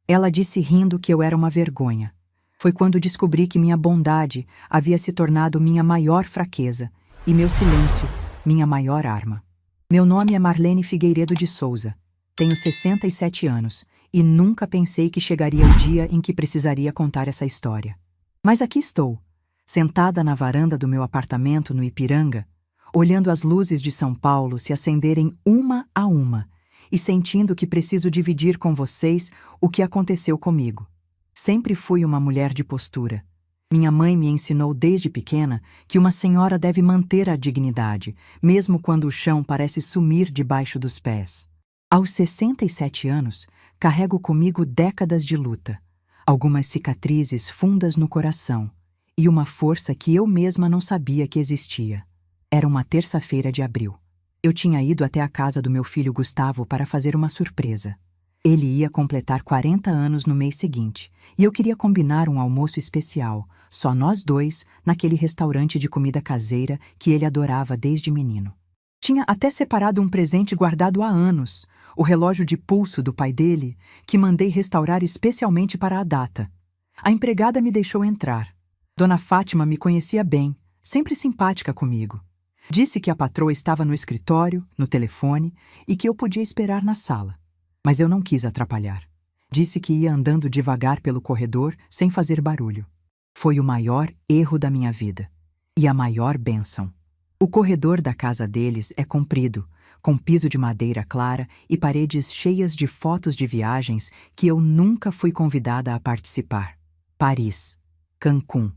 Ela disse rindo que eu era uma vergonha. Foi quando descobri que minha bondade havia se tornado minha maior fraqueza e meu silêncio, minha maior arma. Meu nome é Marlene Figueiredo de Souza. Tenho 67 anos e nunca pensei que chegaria o dia em que precisaria contar essa história. Mas aqui estou, sentada na varanda do meu apartamento no Ipiranga, olhando as luzes de São Paulo se acenderem uma a uma e sentindo que preciso dividir com vocês o que aconteceu comigo. Sempre fui uma mulher de postura. Minha mãe me ensinou desde pequena que uma senhora deve manter a dignidade, mesmo quando o chão parece sumir debaixo dos pés. Aos 67 anos, carrego comigo décadas de luta, algumas cicatrizes fundas no coração e uma força que eu mesma não sabia que existia. Era uma terça-feira de abril. Eu tinha ido até a casa do meu filho Gustavo para fazer uma surpresa. Ele ia completar 40 anos no mês seguinte, e eu queria combinar um almoço especial, só nós dois, naquele restaurante de comida caseira que ele adorava desde menino. Tinha até separado um presente guardado há anos, o relógio de pulso do pai dele, que mandei restaurar especialmente para a data. A empregada me deixou entrar. Dona Fátima me conhecia bem, sempre simpática comigo. Disse que a patroa estava no escritório, no telefone, e que eu podia esperar na sala. Mas eu não quis atrapalhar. Disse que ia andando devagar pelo corredor, sem fazer barulho. Foi o maior erro da minha vida. E a maior bênção. O corredor da casa deles é comprido, com piso de madeira clara e paredes cheias de fotos de viagens que eu nunca fui convidada a participar. Paris, Cancún,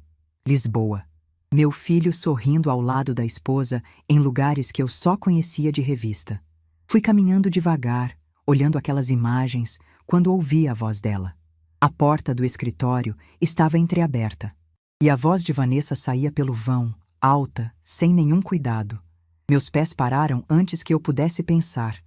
Lisboa. Meu filho sorrindo ao lado da esposa em lugares que eu só conhecia de revista. Fui caminhando devagar, olhando aquelas imagens, quando ouvi a voz dela. A porta do escritório estava entreaberta, e a voz de Vanessa saía pelo vão, alta, sem nenhum cuidado. Meus pés pararam antes que eu pudesse pensar.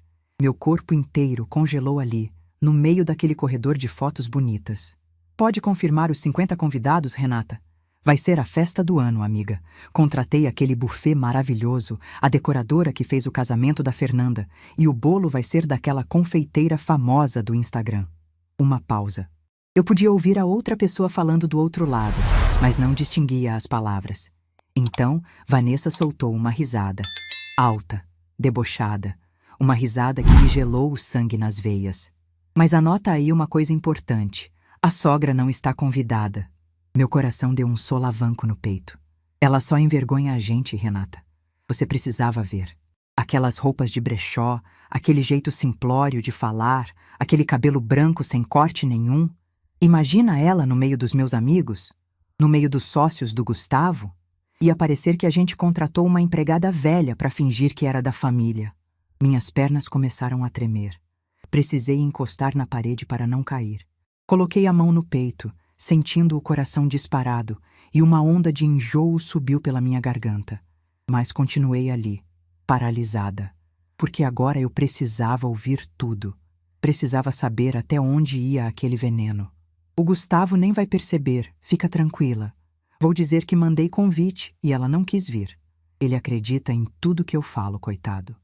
Meu corpo inteiro congelou ali, no meio daquele corredor de fotos bonitas. Pode confirmar os 50 convidados, Renata? Vai ser a festa do ano, amiga. Contratei aquele buffet maravilhoso, a decoradora que fez o casamento da Fernanda, e o bolo vai ser daquela confeiteira famosa do Instagram. Uma pausa. Eu podia ouvir a outra pessoa falando do outro lado, mas não distinguia as palavras. Então, Vanessa soltou uma risada. Alta, debochada. Uma risada que me gelou o sangue nas veias. Mas anota aí uma coisa importante. A sogra não está convidada. Meu coração deu um solavanco no peito. Ela só envergonha a gente, Renata. Você precisava ver. Aquelas roupas de brechó, aquele jeito simplório de falar, aquele cabelo branco sem corte nenhum. Imagina ela no meio dos meus amigos, no meio dos sócios do Gustavo. Ia parecer que a gente contratou uma empregada velha para fingir que era da família. Minhas pernas começaram a tremer. Precisei encostar na parede para não cair. Coloquei a mão no peito, sentindo o coração disparado, e uma onda de enjoo subiu pela minha garganta. Mas continuei ali, paralisada, porque agora eu precisava ouvir tudo. Precisava saber até onde ia aquele veneno. O Gustavo nem vai perceber, fica tranquila. Vou dizer que mandei convite e ela não quis vir. Ele acredita em tudo que eu falo, coitado.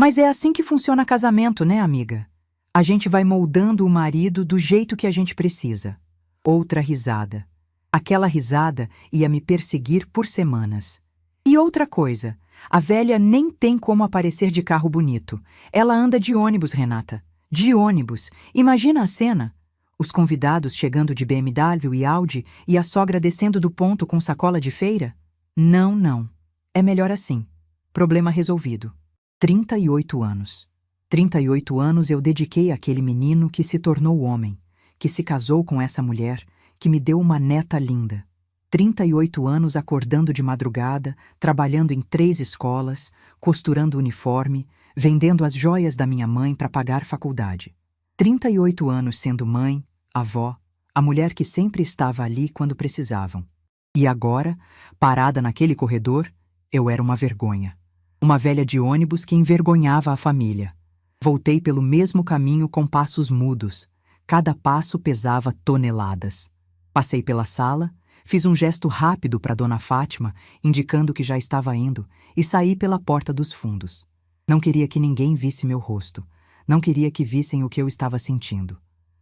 Mas é assim que funciona casamento, né, amiga? A gente vai moldando o marido do jeito que a gente precisa. Outra risada. Aquela risada ia me perseguir por semanas. E outra coisa, a velha nem tem como aparecer de carro bonito. Ela anda de ônibus, Renata. De ônibus. Imagina a cena. Os convidados chegando de BMW e Audi e a sogra descendo do ponto com sacola de feira? Não, não. É melhor assim. Problema resolvido. 38 anos. 38 anos eu dediquei àquele menino que se tornou homem, que se casou com essa mulher, que me deu uma neta linda. 38 anos acordando de madrugada, trabalhando em 3 escolas, costurando uniforme, vendendo as joias da minha mãe para pagar faculdade. 38 anos sendo mãe, avó, a mulher que sempre estava ali quando precisavam. E agora, parada naquele corredor, eu era uma vergonha. Uma velha de ônibus que envergonhava a família. Voltei pelo mesmo caminho com passos mudos. Cada passo pesava toneladas. Passei pela sala, fiz um gesto rápido para Dona Fátima, indicando que já estava indo, e saí pela porta dos fundos. Não queria que ninguém visse meu rosto. Não queria que vissem o que eu estava sentindo.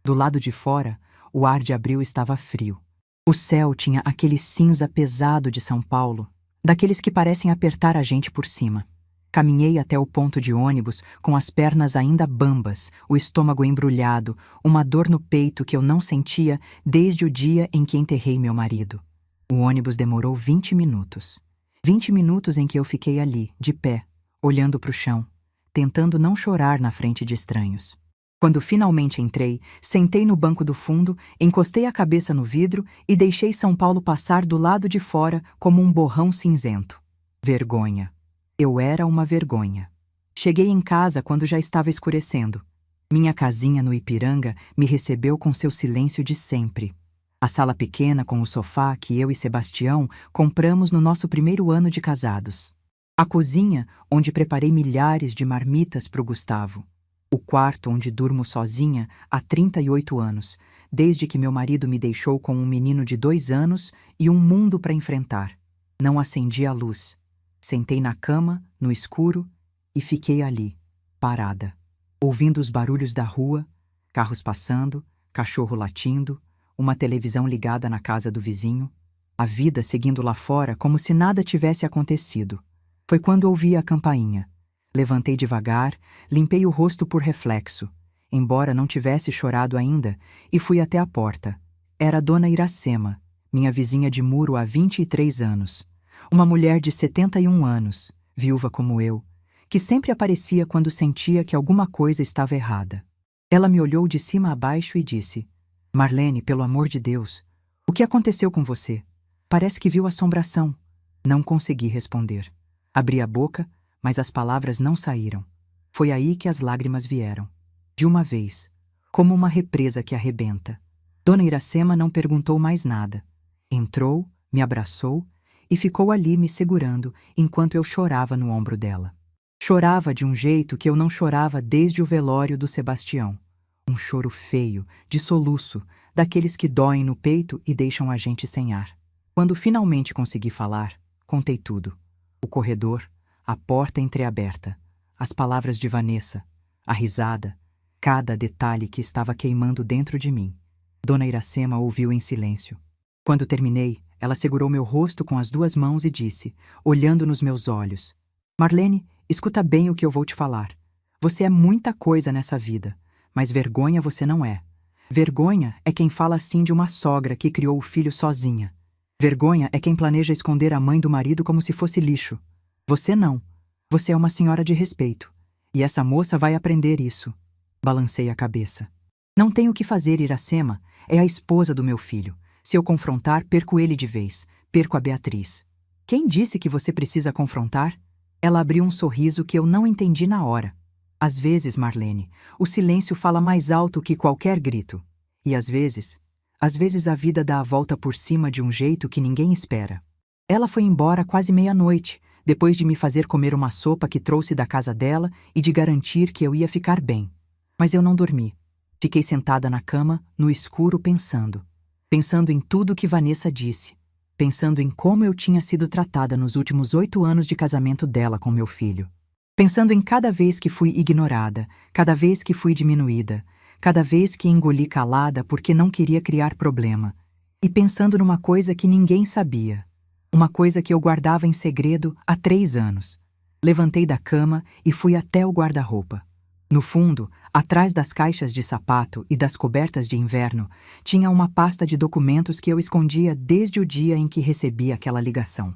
Do lado de fora, o ar de abril estava frio. O céu tinha aquele cinza pesado de São Paulo, daqueles que parecem apertar a gente por cima. Caminhei até o ponto de ônibus com as pernas ainda bambas, o estômago embrulhado, uma dor no peito que eu não sentia desde o dia em que enterrei meu marido. O ônibus demorou 20 minutos. 20 minutos em que eu fiquei ali, de pé, olhando para o chão, tentando não chorar na frente de estranhos. Quando finalmente entrei, sentei no banco do fundo, encostei a cabeça no vidro e deixei São Paulo passar do lado de fora como um borrão cinzento. Vergonha. Eu era uma vergonha. Cheguei em casa quando já estava escurecendo. Minha casinha no Ipiranga me recebeu com seu silêncio de sempre. A sala pequena com o sofá que eu e Sebastião compramos no nosso primeiro ano de casados. A cozinha, onde preparei milhares de marmitas para o Gustavo. O quarto onde durmo sozinha há 38 anos, desde que meu marido me deixou com um menino de 2 anos e um mundo para enfrentar. Não acendi a luz. Sentei na cama, no escuro, e fiquei ali, parada, ouvindo os barulhos da rua, carros passando, cachorro latindo, uma televisão ligada na casa do vizinho, a vida seguindo lá fora como se nada tivesse acontecido. Foi quando ouvi a campainha. Levantei devagar, limpei o rosto por reflexo, embora não tivesse chorado ainda, e fui até a porta. Era a dona Iracema, minha vizinha de muro há 23 anos. Uma mulher de 71 anos, viúva como eu, que sempre aparecia quando sentia que alguma coisa estava errada. Ela me olhou de cima a baixo e disse: "Marlene, pelo amor de Deus, o que aconteceu com você? Parece que viu assombração." Não consegui responder. Abri a boca, mas as palavras não saíram. Foi aí que as lágrimas vieram. De uma vez, como uma represa que arrebenta. Dona Iracema não perguntou mais nada. Entrou, me abraçou e ficou ali me segurando enquanto eu chorava no ombro dela. Chorava de um jeito que eu não chorava desde o velório do Sebastião. Um choro feio, de soluço, daqueles que doem no peito e deixam a gente sem ar. Quando finalmente consegui falar, contei tudo. O corredor, a porta entreaberta, as palavras de Vanessa, a risada, cada detalhe que estava queimando dentro de mim. Dona Iracema ouviu em silêncio. Quando terminei, ela segurou meu rosto com as 2 mãos e disse, olhando nos meus olhos: "Marlene, escuta bem o que eu vou te falar. Você é muita coisa nessa vida, mas vergonha você não é. Vergonha é quem fala assim de uma sogra que criou o filho sozinha. Vergonha é quem planeja esconder a mãe do marido como se fosse lixo. Você não. Você é uma senhora de respeito. E essa moça vai aprender isso." Balancei a cabeça. "Não tenho o que fazer, Iracema. É a esposa do meu filho. Se eu confrontar, perco ele de vez. Perco a Beatriz." "Quem disse que você precisa confrontar?" Ela abriu um sorriso que eu não entendi na hora. "Às vezes, Marlene, o silêncio fala mais alto que qualquer grito. E às vezes a vida dá a volta por cima de um jeito que ninguém espera." Ela foi embora quase meia-noite, depois de me fazer comer uma sopa que trouxe da casa dela e de garantir que eu ia ficar bem. Mas eu não dormi. Fiquei sentada na cama, no escuro, pensando em tudo que Vanessa disse, pensando em como eu tinha sido tratada nos últimos 8 anos de casamento dela com meu filho, pensando em cada vez que fui ignorada, cada vez que fui diminuída, cada vez que engoli calada porque não queria criar problema, e pensando numa coisa que ninguém sabia. Uma coisa que eu guardava em segredo há 3 anos. Levantei da cama e fui até o guarda-roupa. No fundo, atrás das caixas de sapato e das cobertas de inverno, tinha uma pasta de documentos que eu escondia desde o dia em que recebi aquela ligação.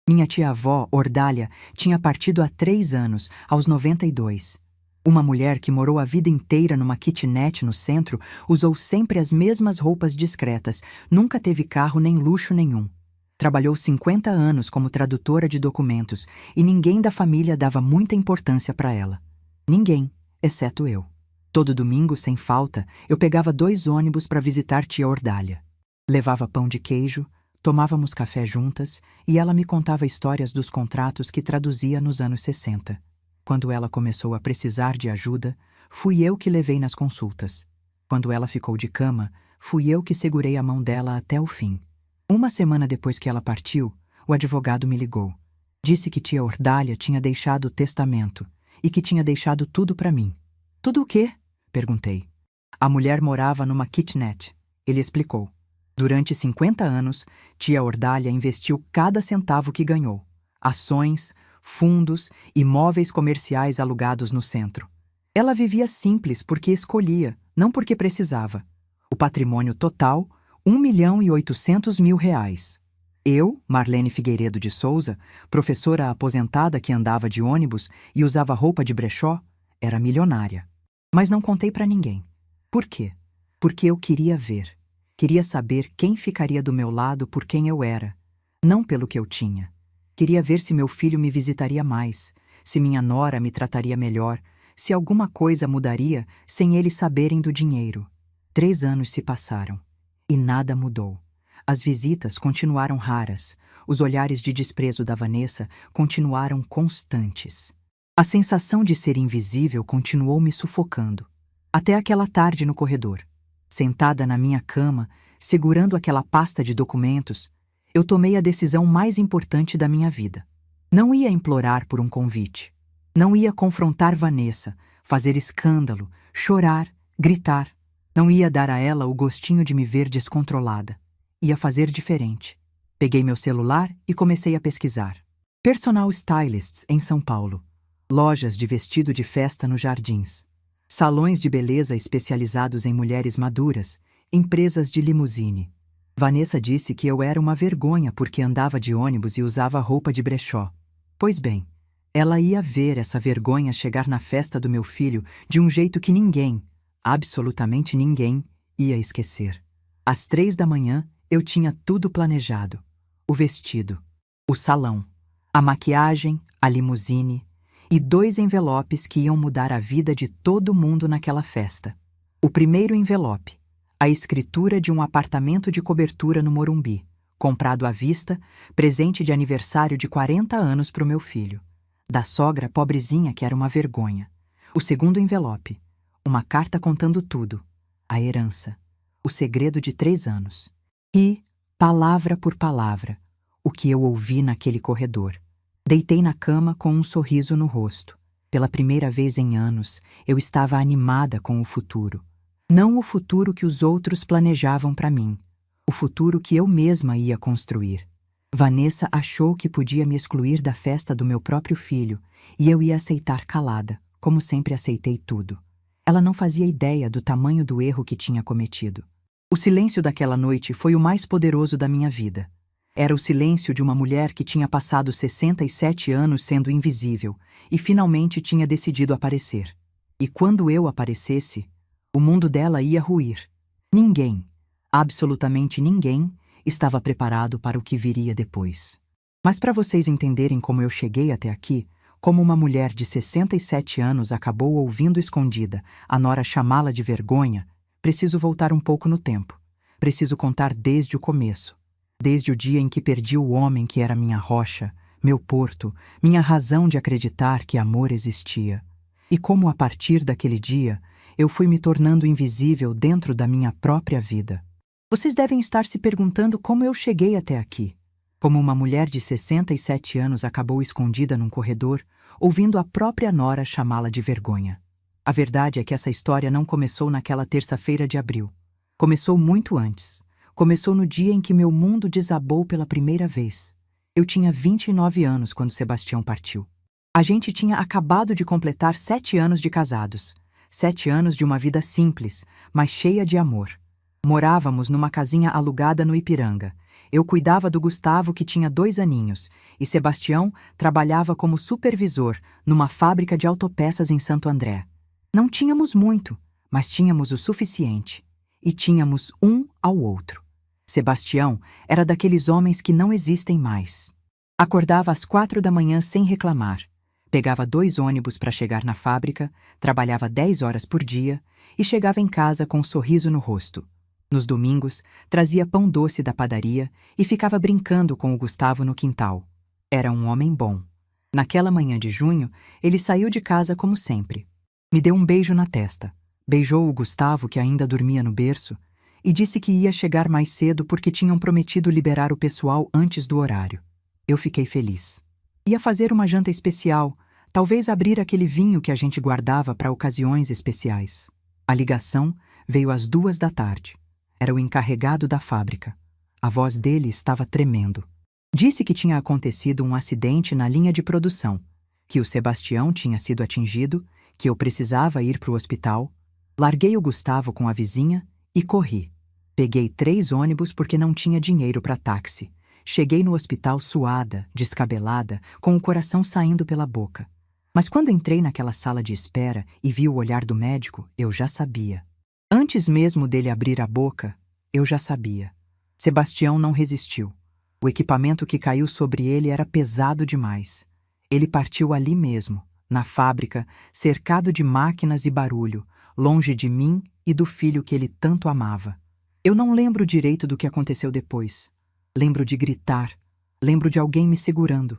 Minha tia-avó, Ordália, tinha partido há 3 anos, aos 92. Uma mulher que morou a vida inteira numa kitnet no centro, usou sempre as mesmas roupas discretas, nunca teve carro nem luxo nenhum. Trabalhou 50 anos como tradutora de documentos e ninguém da família dava muita importância para ela. Ninguém, exceto eu. Todo domingo, sem falta, eu pegava 2 ônibus para visitar tia Ordália. Levava pão de queijo, tomávamos café juntas e ela me contava histórias dos contratos que traduzia nos anos 60. Quando ela começou a precisar de ajuda, fui eu que levei nas consultas. Quando ela ficou de cama, fui eu que segurei a mão dela até o fim. Uma semana depois que ela partiu, o advogado me ligou. Disse que tia Ordália tinha deixado o testamento e que tinha deixado tudo para mim. "Tudo o quê?" perguntei. A mulher morava numa kitnet. Ele explicou. Durante 50 anos, tia Ordália investiu cada centavo que ganhou. Ações, fundos, imóveis comerciais alugados no centro. Ela vivia simples porque escolhia, não porque precisava. O patrimônio total, R$ 1.800.000. Eu, Marlene Figueiredo de Souza, professora aposentada que andava de ônibus e usava roupa de brechó, era milionária. Mas não contei para ninguém. Por quê? Porque eu queria ver. Queria saber quem ficaria do meu lado por quem eu era, não pelo que eu tinha. Queria ver se meu filho me visitaria mais, se minha nora me trataria melhor, se alguma coisa mudaria sem eles saberem do dinheiro. 3 anos se passaram e nada mudou. As visitas continuaram raras, os olhares de desprezo da Vanessa continuaram constantes. A sensação de ser invisível continuou me sufocando. Até aquela tarde no corredor. Sentada na minha cama, segurando aquela pasta de documentos, eu tomei a decisão mais importante da minha vida. Não ia implorar por um convite. Não ia confrontar Vanessa, fazer escândalo, chorar, gritar. Não ia dar a ela o gostinho de me ver descontrolada. Ia fazer diferente. Peguei meu celular e comecei a pesquisar. Personal stylists em São Paulo. Lojas de vestido de festa nos Jardins. Salões de beleza especializados em mulheres maduras. Empresas de limusine. Vanessa disse que eu era uma vergonha porque andava de ônibus e usava roupa de brechó. Pois bem, ela ia ver essa vergonha chegar na festa do meu filho de um jeito que ninguém, absolutamente ninguém, ia esquecer. Às 3 da manhã, eu tinha tudo planejado. O vestido, o salão, a maquiagem, a limusine e 2 envelopes que iam mudar a vida de todo mundo naquela festa. O primeiro envelope, a escritura de um apartamento de cobertura no Morumbi, comprado à vista, presente de aniversário de 40 anos para o meu filho. Da sogra pobrezinha que era uma vergonha. O segundo envelope, uma carta contando tudo, a herança, o segredo de 3 anos. E, palavra por palavra, o que eu ouvi naquele corredor. Deitei na cama com um sorriso no rosto. Pela primeira vez em anos, eu estava animada com o futuro. Não o futuro que os outros planejavam para mim. O futuro que eu mesma ia construir. Vanessa achou que podia me excluir da festa do meu próprio filho e eu ia aceitar calada, como sempre aceitei tudo. Ela não fazia ideia do tamanho do erro que tinha cometido. O silêncio daquela noite foi o mais poderoso da minha vida. Era o silêncio de uma mulher que tinha passado 67 anos sendo invisível e finalmente tinha decidido aparecer. E quando eu aparecesse, o mundo dela ia ruir. Ninguém, absolutamente ninguém, estava preparado para o que viria depois. Mas para vocês entenderem como eu cheguei até aqui, como uma mulher de 67 anos acabou ouvindo escondida a nora chamá-la de vergonha, preciso voltar um pouco no tempo. Preciso contar desde o começo. Desde o dia em que perdi o homem que era minha rocha, meu porto, minha razão de acreditar que amor existia. E como a partir daquele dia, eu fui me tornando invisível dentro da minha própria vida. Vocês devem estar se perguntando como eu cheguei até aqui. Como uma mulher de 67 anos acabou escondida num corredor, ouvindo a própria nora chamá-la de vergonha. A verdade é que essa história não começou naquela terça-feira de abril. Começou muito antes. Começou no dia em que meu mundo desabou pela primeira vez. Eu tinha 29 anos quando Sebastião partiu. A gente tinha acabado de completar 7 anos de casados. 7 anos de uma vida simples, mas cheia de amor. Morávamos numa casinha alugada no Ipiranga. Eu cuidava do Gustavo, que tinha 2 aninhos, e Sebastião trabalhava como supervisor numa fábrica de autopeças em Santo André. Não tínhamos muito, mas tínhamos o suficiente. E tínhamos um ao outro. Sebastião era daqueles homens que não existem mais. Acordava às 4 da manhã sem reclamar. Pegava 2 ônibus para chegar na fábrica, trabalhava 10 horas por dia e chegava em casa com um sorriso no rosto. Nos domingos, trazia pão doce da padaria e ficava brincando com o Gustavo no quintal. Era um homem bom. Naquela manhã de junho, ele saiu de casa como sempre. Me deu um beijo na testa, beijou o Gustavo, que ainda dormia no berço, e disse que ia chegar mais cedo porque tinham prometido liberar o pessoal antes do horário. Eu fiquei feliz. Ia fazer uma janta especial, talvez abrir aquele vinho que a gente guardava para ocasiões especiais. A ligação Veio às 2 da tarde. Era o encarregado da fábrica. A voz dele estava tremendo. Disse que tinha acontecido um acidente na linha de produção, que o Sebastião tinha sido atingido, que eu precisava ir para o hospital. Larguei o Gustavo com a vizinha e corri. Peguei 3 ônibus porque não tinha dinheiro para táxi. Cheguei no hospital suada, descabelada, com o coração saindo pela boca. Mas quando entrei naquela sala de espera e vi o olhar do médico, eu já sabia. Antes mesmo dele abrir a boca, eu já sabia. Sebastião não resistiu. O equipamento que caiu sobre ele era pesado demais. Ele partiu ali mesmo, na fábrica, cercado de máquinas e barulho, longe de mim e do filho que ele tanto amava. Eu não lembro direito do que aconteceu depois. Lembro de gritar. Lembro de alguém me segurando.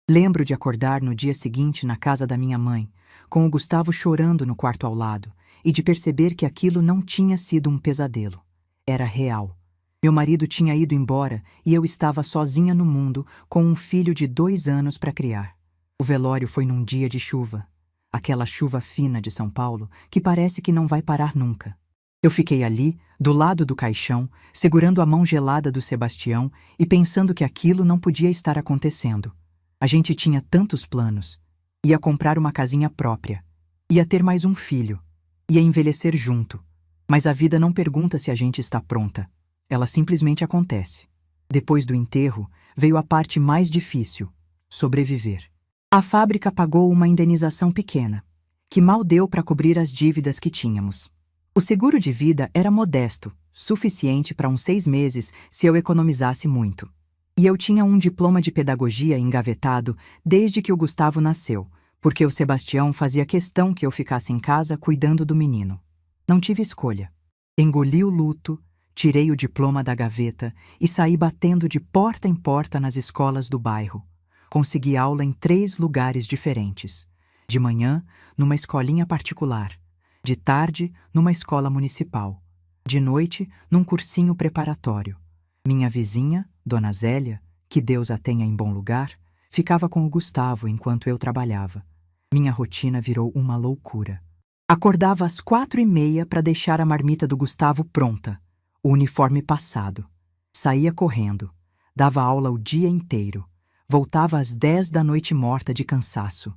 Lembro de acordar no dia seguinte na casa da minha mãe, com o Gustavo chorando no quarto ao lado, e de perceber que aquilo não tinha sido um pesadelo. Era real. Meu marido tinha ido embora e eu estava sozinha no mundo com um filho de 2 anos para criar. O velório foi num dia de chuva. Aquela chuva fina de São Paulo que parece que não vai parar nunca. Eu fiquei ali, do lado do caixão, segurando a mão gelada do Sebastião e pensando que aquilo não podia estar acontecendo. A gente tinha tantos planos. Ia comprar uma casinha própria. Ia ter mais um filho. Ia envelhecer junto. Mas a vida não pergunta se a gente está pronta. Ela simplesmente acontece. Depois do enterro, veio a parte mais difícil: sobreviver. A fábrica pagou uma indenização pequena, que mal deu para cobrir as dívidas que tínhamos. O seguro de vida era modesto, suficiente para uns 6 meses se eu economizasse muito. E eu tinha um diploma de pedagogia engavetado desde que o Gustavo nasceu, porque o Sebastião fazia questão que eu ficasse em casa cuidando do menino. Não tive escolha. Engoli o luto, tirei o diploma da gaveta e saí batendo de porta em porta nas escolas do bairro. Consegui aula em 3 lugares diferentes. De manhã, numa escolinha particular. De tarde, numa escola municipal. De noite, num cursinho preparatório. Minha vizinha, Dona Zélia, que Deus a tenha em bom lugar, ficava com o Gustavo enquanto eu trabalhava. Minha rotina virou uma loucura. Acordava às 4h30 para deixar a marmita do Gustavo pronta, o uniforme passado. Saía correndo, dava aula o dia inteiro. Voltava às 10 da noite morta de cansaço.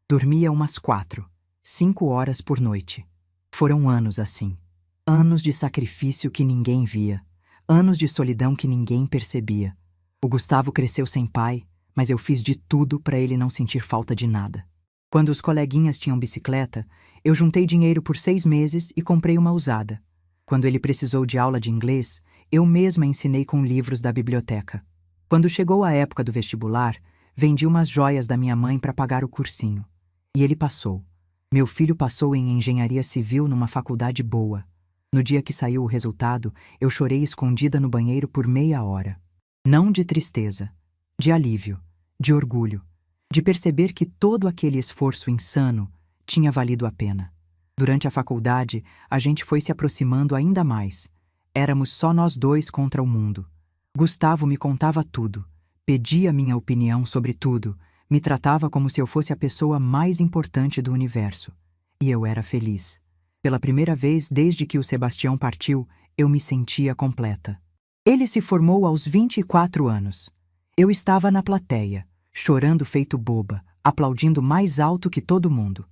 Dormia umas 4, 5 horas por noite. Foram anos assim. Anos de sacrifício que ninguém via. Anos de solidão que ninguém percebia. O Gustavo cresceu sem pai, mas eu fiz de tudo para ele não sentir falta de nada. Quando os coleguinhas tinham bicicleta, eu juntei dinheiro por 6 meses e comprei uma usada. Quando ele precisou de aula de inglês, eu mesma ensinei com livros da biblioteca. Quando chegou a época do vestibular, vendi umas joias da minha mãe para pagar o cursinho. E ele passou. Meu filho passou em engenharia civil numa faculdade boa. No dia que saiu o resultado, eu chorei escondida no banheiro por meia hora. Não de tristeza, de alívio, de orgulho, de perceber que todo aquele esforço insano tinha valido a pena. Durante a faculdade, a gente foi se aproximando ainda mais. Éramos só nós 2 contra o mundo. Gustavo me contava tudo, pedia minha opinião sobre tudo, me tratava como se eu fosse a pessoa mais importante do universo. E eu era feliz. Pela primeira vez desde que o Sebastião partiu, eu me sentia completa. Ele se formou aos 24 anos. Eu estava na plateia, chorando feito boba, aplaudindo mais alto que todo mundo.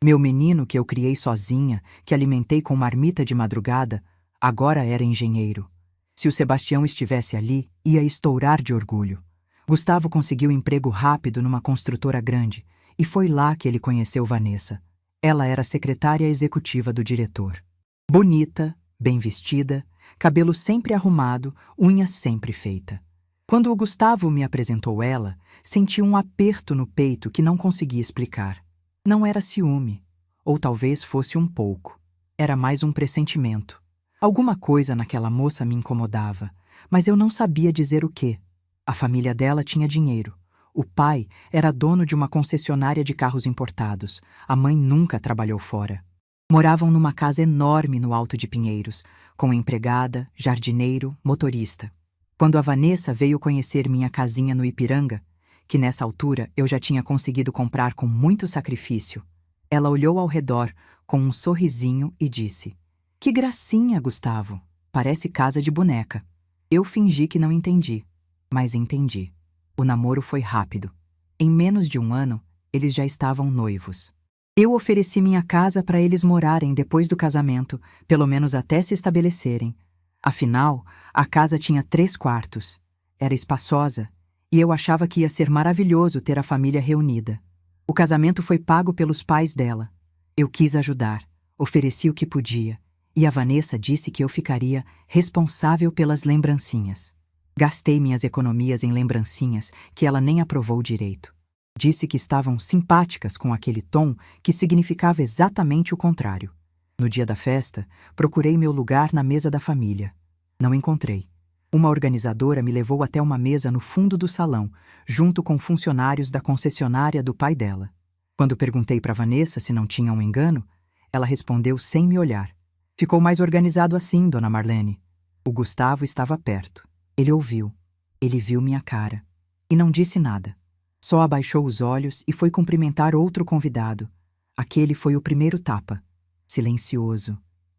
Meu menino que eu criei sozinha, que alimentei com marmita de madrugada, agora era engenheiro. Se o Sebastião estivesse ali, ia estourar de orgulho. Gustavo conseguiu emprego rápido numa construtora grande, e foi lá que ele conheceu Vanessa. Ela era secretária executiva do diretor. Bonita, bem vestida, cabelo sempre arrumado, unha sempre feita. Quando o Gustavo me apresentou ela, senti um aperto no peito que não conseguia explicar. Não era ciúme, ou talvez fosse um pouco. Era mais um pressentimento. Alguma coisa naquela moça me incomodava, mas eu não sabia dizer o quê. A família dela tinha dinheiro. O pai era dono de uma concessionária de carros importados. A mãe nunca trabalhou fora. Moravam numa casa enorme no Alto de Pinheiros, com empregada, jardineiro, motorista. Quando a Vanessa veio conhecer minha casinha no Ipiranga, que nessa altura eu já tinha conseguido comprar com muito sacrifício, ela olhou ao redor com um sorrisinho e disse: Que gracinha, Gustavo. Parece casa de boneca. Eu fingi que não entendi, mas entendi. O namoro foi rápido. Em menos de um ano, eles já estavam noivos. Eu ofereci minha casa para eles morarem depois do casamento, pelo menos até se estabelecerem. Afinal, a casa tinha 3 quartos. Era espaçosa, e eu achava que ia ser maravilhoso ter a família reunida. O casamento foi pago pelos pais dela. Eu quis ajudar, ofereci o que podia, e a Vanessa disse que eu ficaria responsável pelas lembrancinhas. Gastei minhas economias em lembrancinhas que ela nem aprovou direito. Disse que estavam simpáticas com aquele tom que significava exatamente o contrário. No dia da festa, procurei meu lugar na mesa da família. Não encontrei. Uma organizadora me levou até uma mesa no fundo do salão, junto com funcionários da concessionária do pai dela. Quando perguntei para Vanessa se não tinha um engano, ela respondeu sem me olhar. Ficou mais organizado assim, dona Marlene. O Gustavo estava perto. Ele ouviu. Ele viu minha cara. E não disse nada. Só abaixou os olhos e foi cumprimentar outro convidado. Aquele foi o primeiro tapa. Silencioso.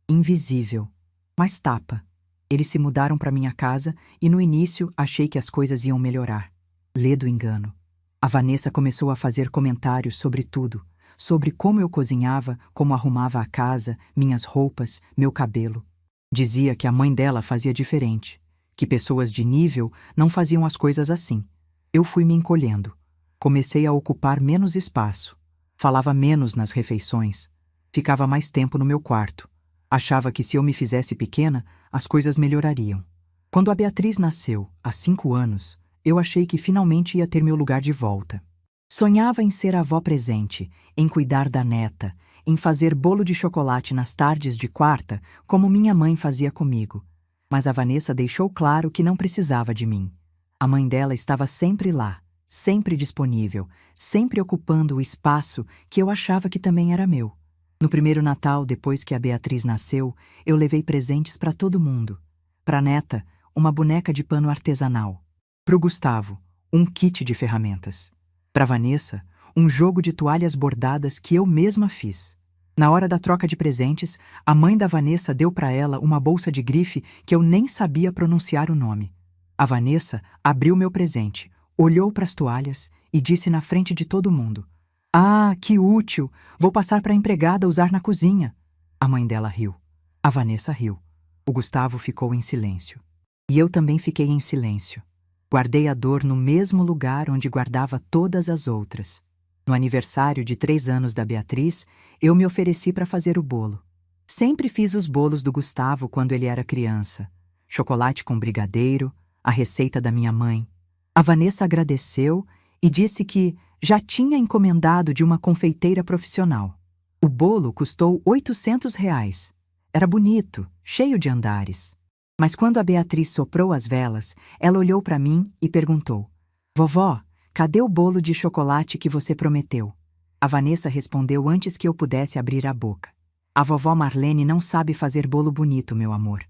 Invisível. Mas tapa. Eles se mudaram para minha casa e no início achei que as coisas iam melhorar. Ledo engano. A Vanessa começou a fazer comentários sobre tudo. Sobre como eu cozinhava, como arrumava a casa, minhas roupas, meu cabelo. Dizia que a mãe dela fazia diferente. Que pessoas de nível não faziam as coisas assim. Eu fui me encolhendo. Comecei a ocupar menos espaço. Falava menos nas refeições. Ficava mais tempo no meu quarto. Achava que se eu me fizesse pequena, as coisas melhorariam. Quando a Beatriz nasceu, há 5 anos, eu achei que finalmente ia ter meu lugar de volta. Sonhava em ser avó presente, em cuidar da neta, em fazer bolo de chocolate nas tardes de quarta, como minha mãe fazia comigo. Mas a Vanessa deixou claro que não precisava de mim. A mãe dela estava sempre lá, sempre disponível, sempre ocupando o espaço que eu achava que também era meu. No primeiro Natal, depois que a Beatriz nasceu, eu levei presentes para todo mundo. Para a neta, uma boneca de pano artesanal. Para o Gustavo, um kit de ferramentas. Para Vanessa, um jogo de toalhas bordadas que eu mesma fiz. Na hora da troca de presentes, a mãe da Vanessa deu para ela uma bolsa de grife que eu nem sabia pronunciar o nome. A Vanessa abriu meu presente, olhou para as toalhas e disse na frente de todo mundo: "Ah, que útil! Vou passar para a empregada usar na cozinha." A mãe dela riu. A Vanessa riu. O Gustavo ficou em silêncio. E eu também fiquei em silêncio. Guardei a dor no mesmo lugar onde guardava todas as outras. No aniversário de 3 anos da Beatriz, eu me ofereci para fazer o bolo. Sempre fiz os bolos do Gustavo quando ele era criança. Chocolate com brigadeiro, a receita da minha mãe. A Vanessa agradeceu e disse que já tinha encomendado de uma confeiteira profissional. O bolo custou R$ 800. Era bonito, cheio de andares. Mas quando a Beatriz soprou as velas, ela olhou para mim e perguntou: "Vovó, cadê o bolo de chocolate que você prometeu?" A Vanessa respondeu antes que eu pudesse abrir a boca: "A vovó Marlene não sabe fazer bolo bonito, meu amor.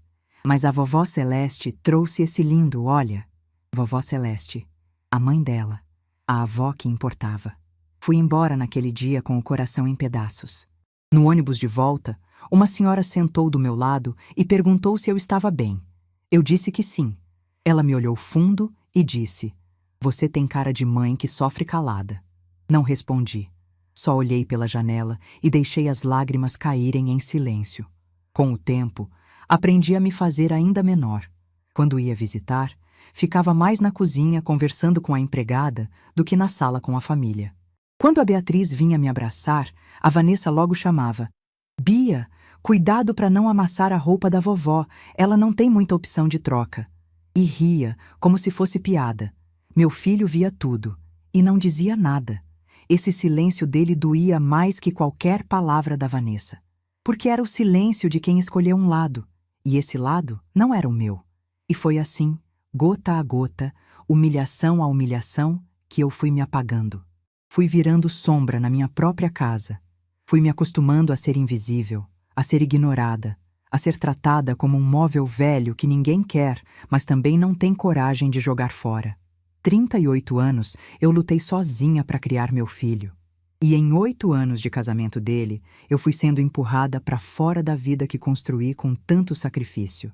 Mas a vovó Celeste trouxe esse lindo, olha." Vovó Celeste, a mãe dela, a avó que importava. Fui embora naquele dia com o coração em pedaços. No ônibus de volta, uma senhora sentou do meu lado e perguntou se eu estava bem. Eu disse que sim. Ela me olhou fundo e disse: "Você tem cara de mãe que sofre calada." Não respondi. Só olhei pela janela e deixei as lágrimas caírem em silêncio. Com o tempo, aprendi a me fazer ainda menor. Quando ia visitar, ficava mais na cozinha conversando com a empregada do que na sala com a família. Quando a Beatriz vinha me abraçar, a Vanessa logo chamava: "Bia, cuidado para não amassar a roupa da vovó, ela não tem muita opção de troca." E ria, como se fosse piada. Meu filho via tudo e não dizia nada. Esse silêncio dele doía mais que qualquer palavra da Vanessa. Porque era o silêncio de quem escolheu um lado, e esse lado não era o meu. E foi assim, gota a gota, humilhação a humilhação, que eu fui me apagando. Fui virando sombra na minha própria casa. Fui me acostumando a ser invisível, a ser ignorada, a ser tratada como um móvel velho que ninguém quer, mas também não tem coragem de jogar fora. 38 anos, eu lutei sozinha para criar meu filho. E em 8 anos de casamento dele, eu fui sendo empurrada para fora da vida que construí com tanto sacrifício.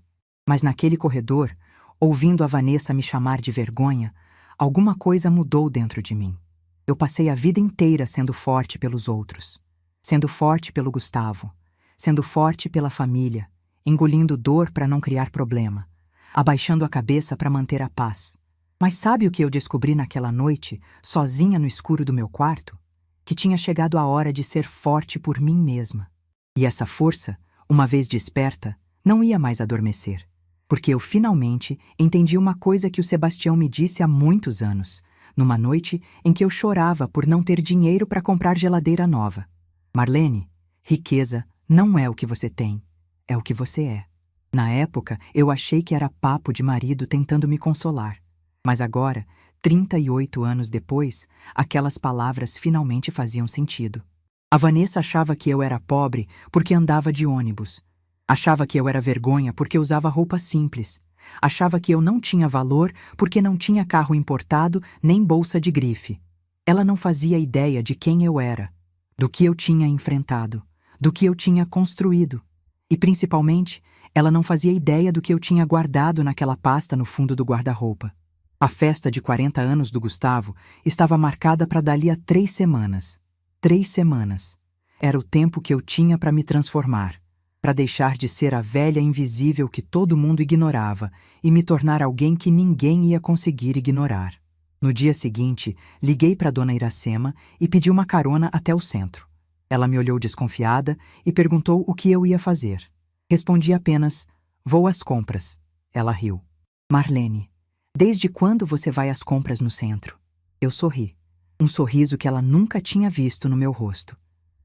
Mas naquele corredor, ouvindo a Vanessa me chamar de vergonha, alguma coisa mudou dentro de mim. Eu passei a vida inteira sendo forte pelos outros, sendo forte pelo Gustavo, sendo forte pela família, engolindo dor para não criar problema, abaixando a cabeça para manter a paz. Mas sabe o que eu descobri naquela noite, sozinha no escuro do meu quarto? Que tinha chegado a hora de ser forte por mim mesma. E essa força, uma vez desperta, não ia mais adormecer. Porque eu finalmente entendi uma coisa que o Sebastião me disse há muitos anos, numa noite em que eu chorava por não ter dinheiro para comprar geladeira nova. Marlene, riqueza não é o que você tem, é o que você é. Na época, eu achei que era papo de marido tentando me consolar. Mas agora, 38 anos depois, aquelas palavras finalmente faziam sentido. A Vanessa achava que eu era pobre porque andava de ônibus. Achava que eu era vergonha porque usava roupa simples. Achava que eu não tinha valor porque não tinha carro importado nem bolsa de grife. Ela não fazia ideia de quem eu era, do que eu tinha enfrentado, do que eu tinha construído. E, principalmente, ela não fazia ideia do que eu tinha guardado naquela pasta no fundo do guarda-roupa. A festa de 40 anos do Gustavo estava marcada para dali a 3 semanas. 3 semanas. Era o tempo que eu tinha para me transformar, para deixar de ser a velha invisível que todo mundo ignorava e me tornar alguém que ninguém ia conseguir ignorar. No dia seguinte, liguei para Dona Iracema e pedi uma carona até o centro. Ela me olhou desconfiada e perguntou o que eu ia fazer. Respondi apenas, vou às compras. Ela riu. Marlene, desde quando você vai às compras no centro? Eu sorri. Um sorriso que ela nunca tinha visto no meu rosto.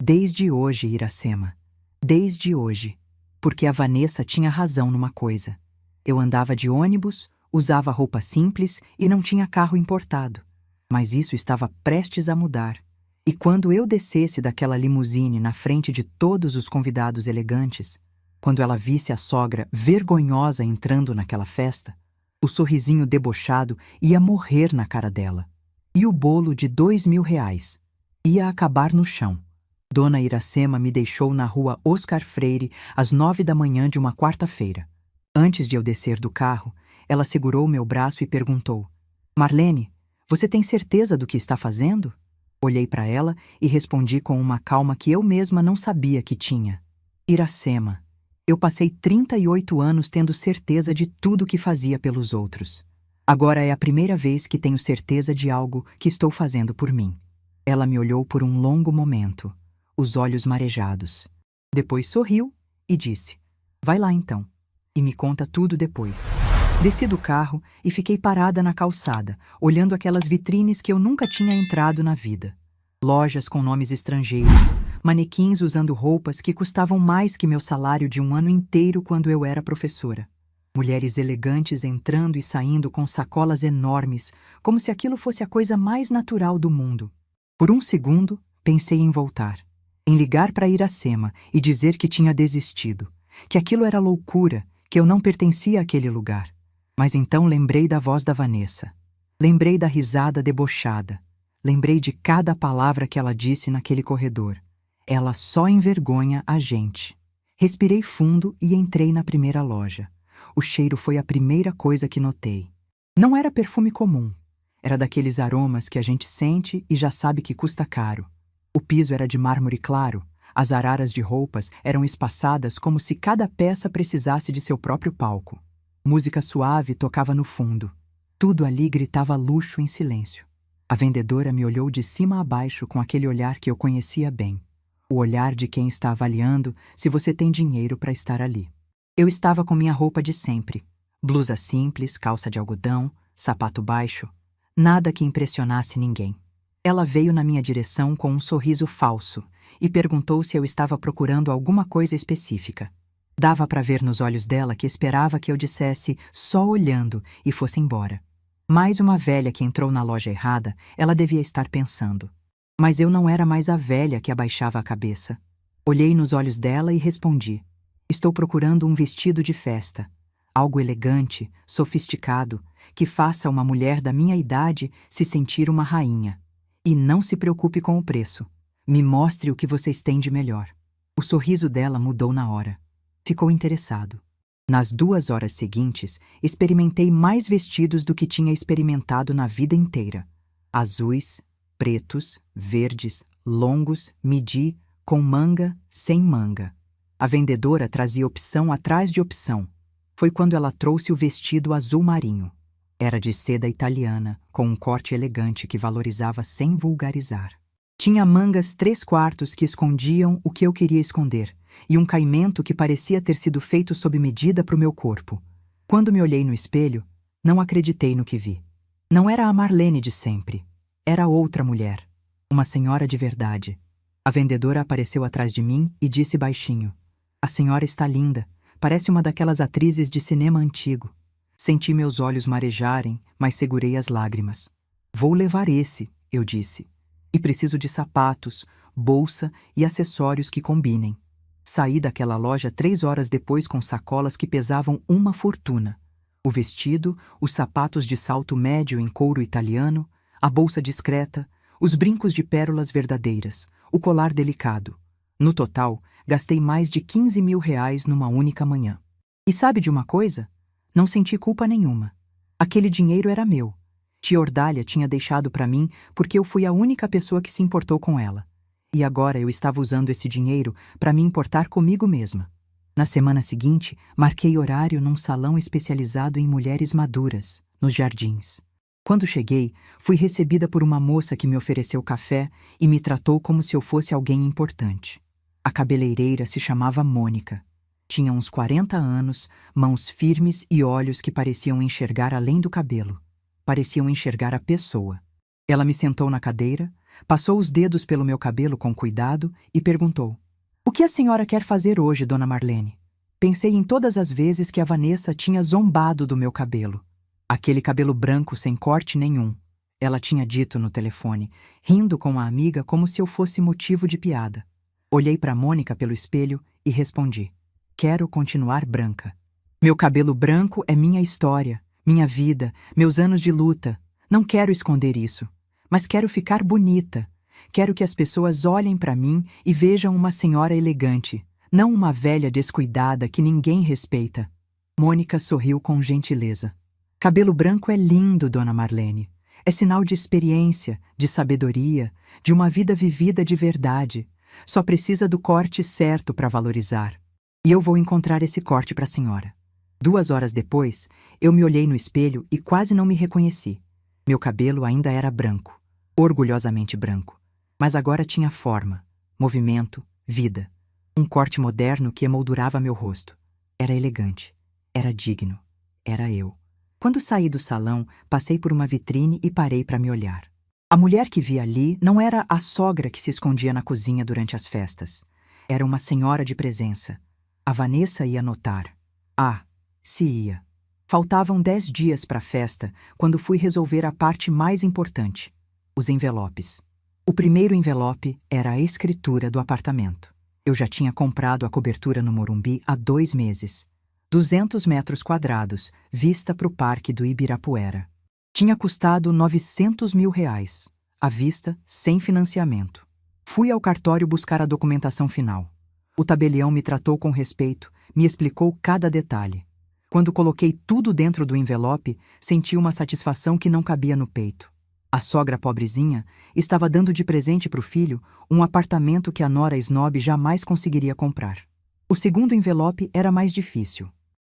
Desde hoje, Iracema. Desde hoje. Porque a Vanessa tinha razão numa coisa. Eu andava de ônibus, usava roupa simples e não tinha carro importado. Mas isso estava prestes a mudar. E quando eu descesse daquela limusine na frente de todos os convidados elegantes, quando ela visse a sogra vergonhosa entrando naquela festa, o sorrisinho debochado ia morrer na cara dela. E o bolo de R$ 2.000 ia acabar no chão. Dona Iracema me deixou na rua Oscar Freire às 9 da manhã de uma quarta-feira. Antes de eu descer do carro, ela segurou meu braço e perguntou: Marlene, você tem certeza do que está fazendo? Olhei para ela e respondi com uma calma que eu mesma não sabia que tinha. Iracema, eu passei 38 anos tendo certeza de tudo que fazia pelos outros. Agora é a primeira vez que tenho certeza de algo que estou fazendo por mim. Ela me olhou por um longo momento, os olhos marejados. Depois sorriu e disse: vai lá então, e me conta tudo depois. Desci do carro e fiquei parada na calçada, olhando aquelas vitrines que eu nunca tinha entrado na vida. Lojas com nomes estrangeiros, manequins usando roupas que custavam mais que meu salário de um ano inteiro quando eu era professora. Mulheres elegantes entrando e saindo com sacolas enormes, como se aquilo fosse a coisa mais natural do mundo. Por um segundo, pensei em voltar, em ligar para Iracema e dizer que tinha desistido, que aquilo era loucura, que eu não pertencia àquele lugar. Mas então lembrei da voz da Vanessa. Lembrei da risada debochada. Lembrei de cada palavra que ela disse naquele corredor. Ela só envergonha a gente. Respirei fundo e entrei na primeira loja. O cheiro foi a primeira coisa que notei. Não era perfume comum. Era daqueles aromas que a gente sente e já sabe que custa caro. O piso era de mármore claro. As araras de roupas eram espaçadas como se cada peça precisasse de seu próprio palco. Música suave tocava no fundo. Tudo ali gritava luxo em silêncio. A vendedora me olhou de cima a baixo com aquele olhar que eu conhecia bem. O olhar de quem está avaliando se você tem dinheiro para estar ali. Eu estava com minha roupa de sempre. Blusa simples, calça de algodão, sapato baixo. Nada que impressionasse ninguém. Ela veio na minha direção com um sorriso falso e perguntou se eu estava procurando alguma coisa específica. Dava para ver nos olhos dela que esperava que eu dissesse só olhando e fosse embora. Mais uma velha que entrou na loja errada, ela devia estar pensando. Mas eu não era mais a velha que abaixava a cabeça. Olhei nos olhos dela e respondi: estou procurando um vestido de festa. Algo elegante, sofisticado, que faça uma mulher da minha idade se sentir uma rainha. E não se preocupe com o preço. Me mostre o que vocês têm de melhor. O sorriso dela mudou na hora. Ficou interessado. Nas 2 horas seguintes, experimentei mais vestidos do que tinha experimentado na vida inteira. Azuis, pretos, verdes, longos, midi, com manga, sem manga. A vendedora trazia opção atrás de opção. Foi quando ela trouxe o vestido azul marinho. Era de seda italiana, com um corte elegante que valorizava sem vulgarizar. Tinha mangas 3/4 que escondiam o que eu queria esconder, e um caimento que parecia ter sido feito sob medida para o meu corpo. Quando me olhei no espelho, não acreditei no que vi. Não era a Marlene de sempre. Era outra mulher. Uma senhora de verdade. A vendedora apareceu atrás de mim e disse baixinho: "A senhora está linda. Parece uma daquelas atrizes de cinema antigo." Senti meus olhos marejarem, mas segurei as lágrimas. "Vou levar esse", eu disse. "E preciso de sapatos, bolsa e acessórios que combinem." Saí daquela loja 3 horas depois com sacolas que pesavam uma fortuna. O vestido, os sapatos de salto médio em couro italiano, a bolsa discreta, os brincos de pérolas verdadeiras, o colar delicado. No total, gastei mais de 15 mil reais numa única manhã. E sabe de uma coisa? Não senti culpa nenhuma. Aquele dinheiro era meu. Tia Ordália tinha deixado para mim porque eu fui a única pessoa que se importou com ela. E agora eu estava usando esse dinheiro para me importar comigo mesma. Na semana seguinte, marquei horário num salão especializado em mulheres maduras, nos Jardins. Quando cheguei, fui recebida por uma moça que me ofereceu café e me tratou como se eu fosse alguém importante. A cabeleireira se chamava Mônica. Tinha uns 40 anos, mãos firmes e olhos que pareciam enxergar além do cabelo. Pareciam enxergar a pessoa. Ela me sentou na cadeira, passou os dedos pelo meu cabelo com cuidado e perguntou: "O que a senhora quer fazer hoje, dona Marlene?" Pensei em todas as vezes que a Vanessa tinha zombado do meu cabelo. Aquele cabelo branco sem corte nenhum. Ela tinha dito no telefone, rindo com a amiga como se eu fosse motivo de piada. Olhei para Mônica pelo espelho e respondi: "Quero continuar branca. Meu cabelo branco é minha história, minha vida, meus anos de luta. Não quero esconder isso. Mas quero ficar bonita. Quero que as pessoas olhem para mim e vejam uma senhora elegante, não uma velha descuidada que ninguém respeita." Mônica sorriu com gentileza. "Cabelo branco é lindo, dona Marlene. É sinal de experiência, de sabedoria, de uma vida vivida de verdade. Só precisa do corte certo para valorizar. E eu vou encontrar esse corte para a senhora." 2 horas depois, eu me olhei no espelho e quase não me reconheci. Meu cabelo ainda era branco, orgulhosamente branco, mas agora tinha forma, movimento, vida. Um corte moderno que emoldurava meu rosto. Era elegante, era digno, era eu. Quando saí do salão, passei por uma vitrine e parei para me olhar. A mulher que vi ali não era a sogra que se escondia na cozinha durante as festas. Era uma senhora de presença. A Vanessa ia notar. Ah, se ia. Faltavam 10 dias para a festa quando fui resolver a parte mais importante: os envelopes. O primeiro envelope era a escritura do apartamento. Eu já tinha comprado a cobertura no Morumbi há 2 meses. 200 metros quadrados, vista para o Parque do Ibirapuera. Tinha custado 900 mil reais, à vista, sem financiamento. Fui ao cartório buscar a documentação final. O tabelião me tratou com respeito, me explicou cada detalhe. Quando coloquei tudo dentro do envelope, senti uma satisfação que não cabia no peito. A sogra pobrezinha estava dando de presente para o filho um apartamento que a nora snob jamais conseguiria comprar. O segundo envelope era mais difícil.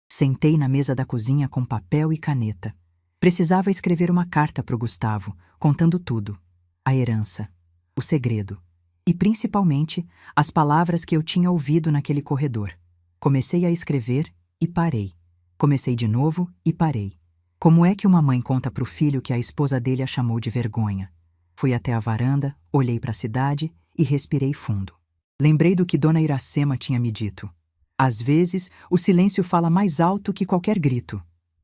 Sentei na mesa da cozinha com papel e caneta. Precisava escrever uma carta para o Gustavo, contando tudo. A herança, o segredo e, principalmente, as palavras que eu tinha ouvido naquele corredor. Comecei a escrever e parei. Comecei de novo e parei. Como é que uma mãe conta para o filho que a esposa dele a chamou de vergonha? Fui até a varanda, olhei para a cidade e respirei fundo. Lembrei do que Dona Iracema tinha me dito. Às vezes, o silêncio fala mais alto que qualquer grito.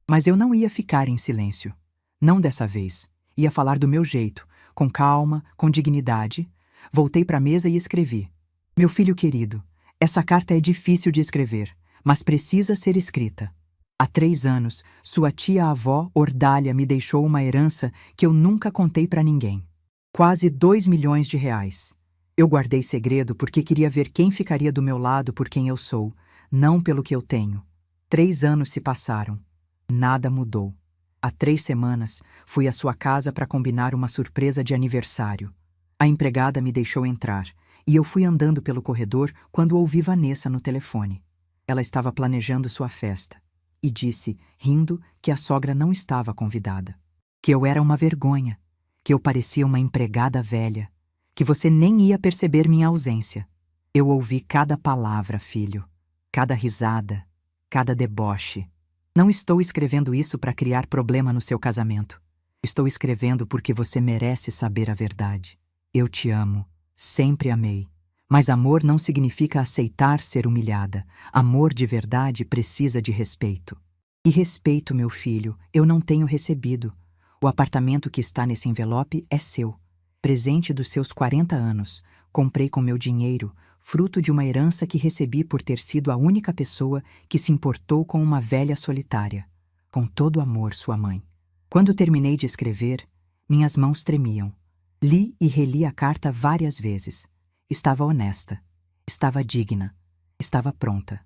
Mas eu não ia ficar em silêncio. Não dessa vez. Ia falar do meu jeito, com calma, com dignidade. Voltei para a mesa e escrevi: "Meu filho querido, essa carta é difícil de escrever, mas precisa ser escrita. Há 3 anos, sua tia-avó, Ordália, me deixou uma herança que eu nunca contei para ninguém. Quase 2 milhões de reais. Eu guardei segredo porque queria ver quem ficaria do meu lado por quem eu sou, não pelo que eu tenho. 3 anos se passaram. Nada mudou. Há 3 semanas, fui à sua casa para combinar uma surpresa de aniversário. A empregada me deixou entrar, e eu fui andando pelo corredor quando ouvi Vanessa no telefone. Ela estava planejando sua festa, e disse, rindo, que a sogra não estava convidada. Que eu era uma vergonha, que eu parecia uma empregada velha, que você nem ia perceber minha ausência. Eu ouvi cada palavra, filho, cada risada, cada deboche. Não estou escrevendo isso para criar problema no seu casamento. Estou escrevendo porque você merece saber a verdade. Eu te amo, sempre amei. Mas amor não significa aceitar ser humilhada. Amor de verdade precisa de respeito. E respeito, meu filho, eu não tenho recebido. O apartamento que está nesse envelope é seu. Presente dos seus 40 anos. Comprei com meu dinheiro, fruto de uma herança que recebi por ter sido a única pessoa que se importou com uma velha solitária. Com todo amor, sua mãe. Quando terminei de escrever, minhas mãos tremiam. Li e reli a carta várias vezes. Estava honesta. Estava digna. Estava pronta.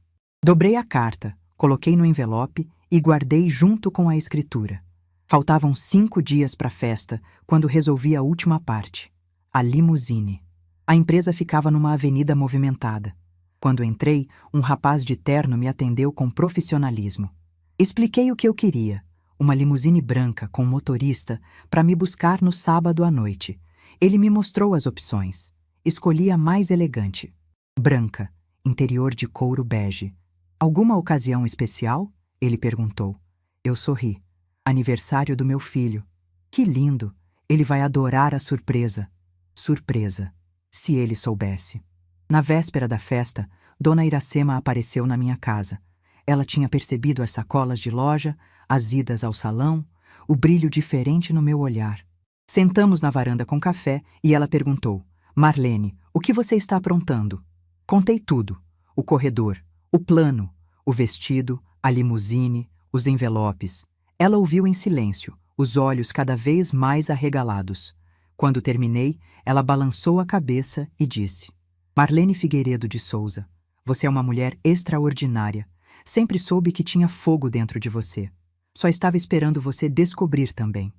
Dobrei a carta, coloquei no envelope e guardei junto com a escritura. Faltavam 5 dias para a festa, quando resolvi a última parte. A limusine. A empresa ficava numa avenida movimentada. Quando entrei, um rapaz de terno me atendeu com profissionalismo. Expliquei o que eu queria. Uma limusine branca com motorista para me buscar no sábado à noite. Ele me mostrou as opções. Escolhi a mais elegante. Branca, interior de couro bege. Alguma ocasião especial? Ele perguntou. Eu sorri. Aniversário do meu filho. Que lindo! Ele vai adorar a surpresa. Surpresa. Se ele soubesse. Na véspera da festa, Dona Iracema apareceu na minha casa. Ela tinha percebido as sacolas de loja, as idas ao salão, o brilho diferente no meu olhar. Sentamos na varanda com café e ela perguntou: Marlene, o que você está aprontando? Contei tudo. O corredor, o plano, o vestido, a limusine, os envelopes. Ela ouviu em silêncio, os olhos cada vez mais arregalados. Quando terminei, ela balançou a cabeça e disse: Marlene Figueiredo de Souza, você é uma mulher extraordinária. Sempre soube que tinha fogo dentro de você. Só estava esperando você descobrir também.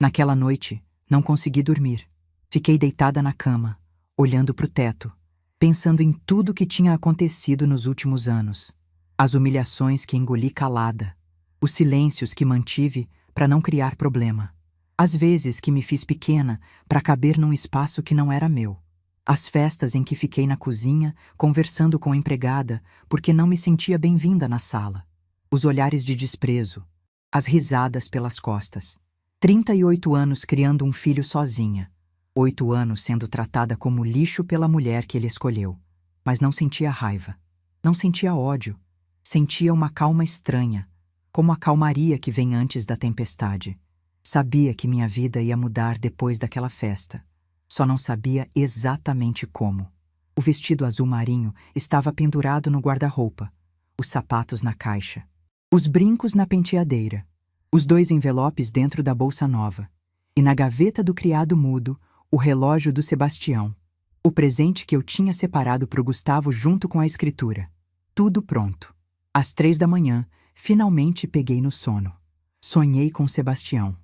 Naquela noite, não consegui dormir. Fiquei deitada na cama, olhando para o teto, pensando em tudo que tinha acontecido nos últimos anos. As humilhações que engoli calada, os silêncios que mantive para não criar problema. As vezes que me fiz pequena para caber num espaço que não era meu. As festas em que fiquei na cozinha, conversando com a empregada, porque não me sentia bem-vinda na sala. Os olhares de desprezo, as risadas pelas costas. 38 anos criando um filho sozinha. 8 anos sendo tratada como lixo pela mulher que ele escolheu. Mas não sentia raiva. Não sentia ódio. Sentia uma calma estranha, como a calmaria que vem antes da tempestade. Sabia que minha vida ia mudar depois daquela festa. Só não sabia exatamente como. O vestido azul marinho estava pendurado no guarda-roupa, os sapatos na caixa, os brincos na penteadeira, os 2 envelopes dentro da bolsa nova, e na gaveta do criado mudo, o relógio do Sebastião, o presente que eu tinha separado para o Gustavo junto com a escritura. Tudo pronto. Às 3 da manhã, finalmente peguei no sono. Sonhei com Sebastião.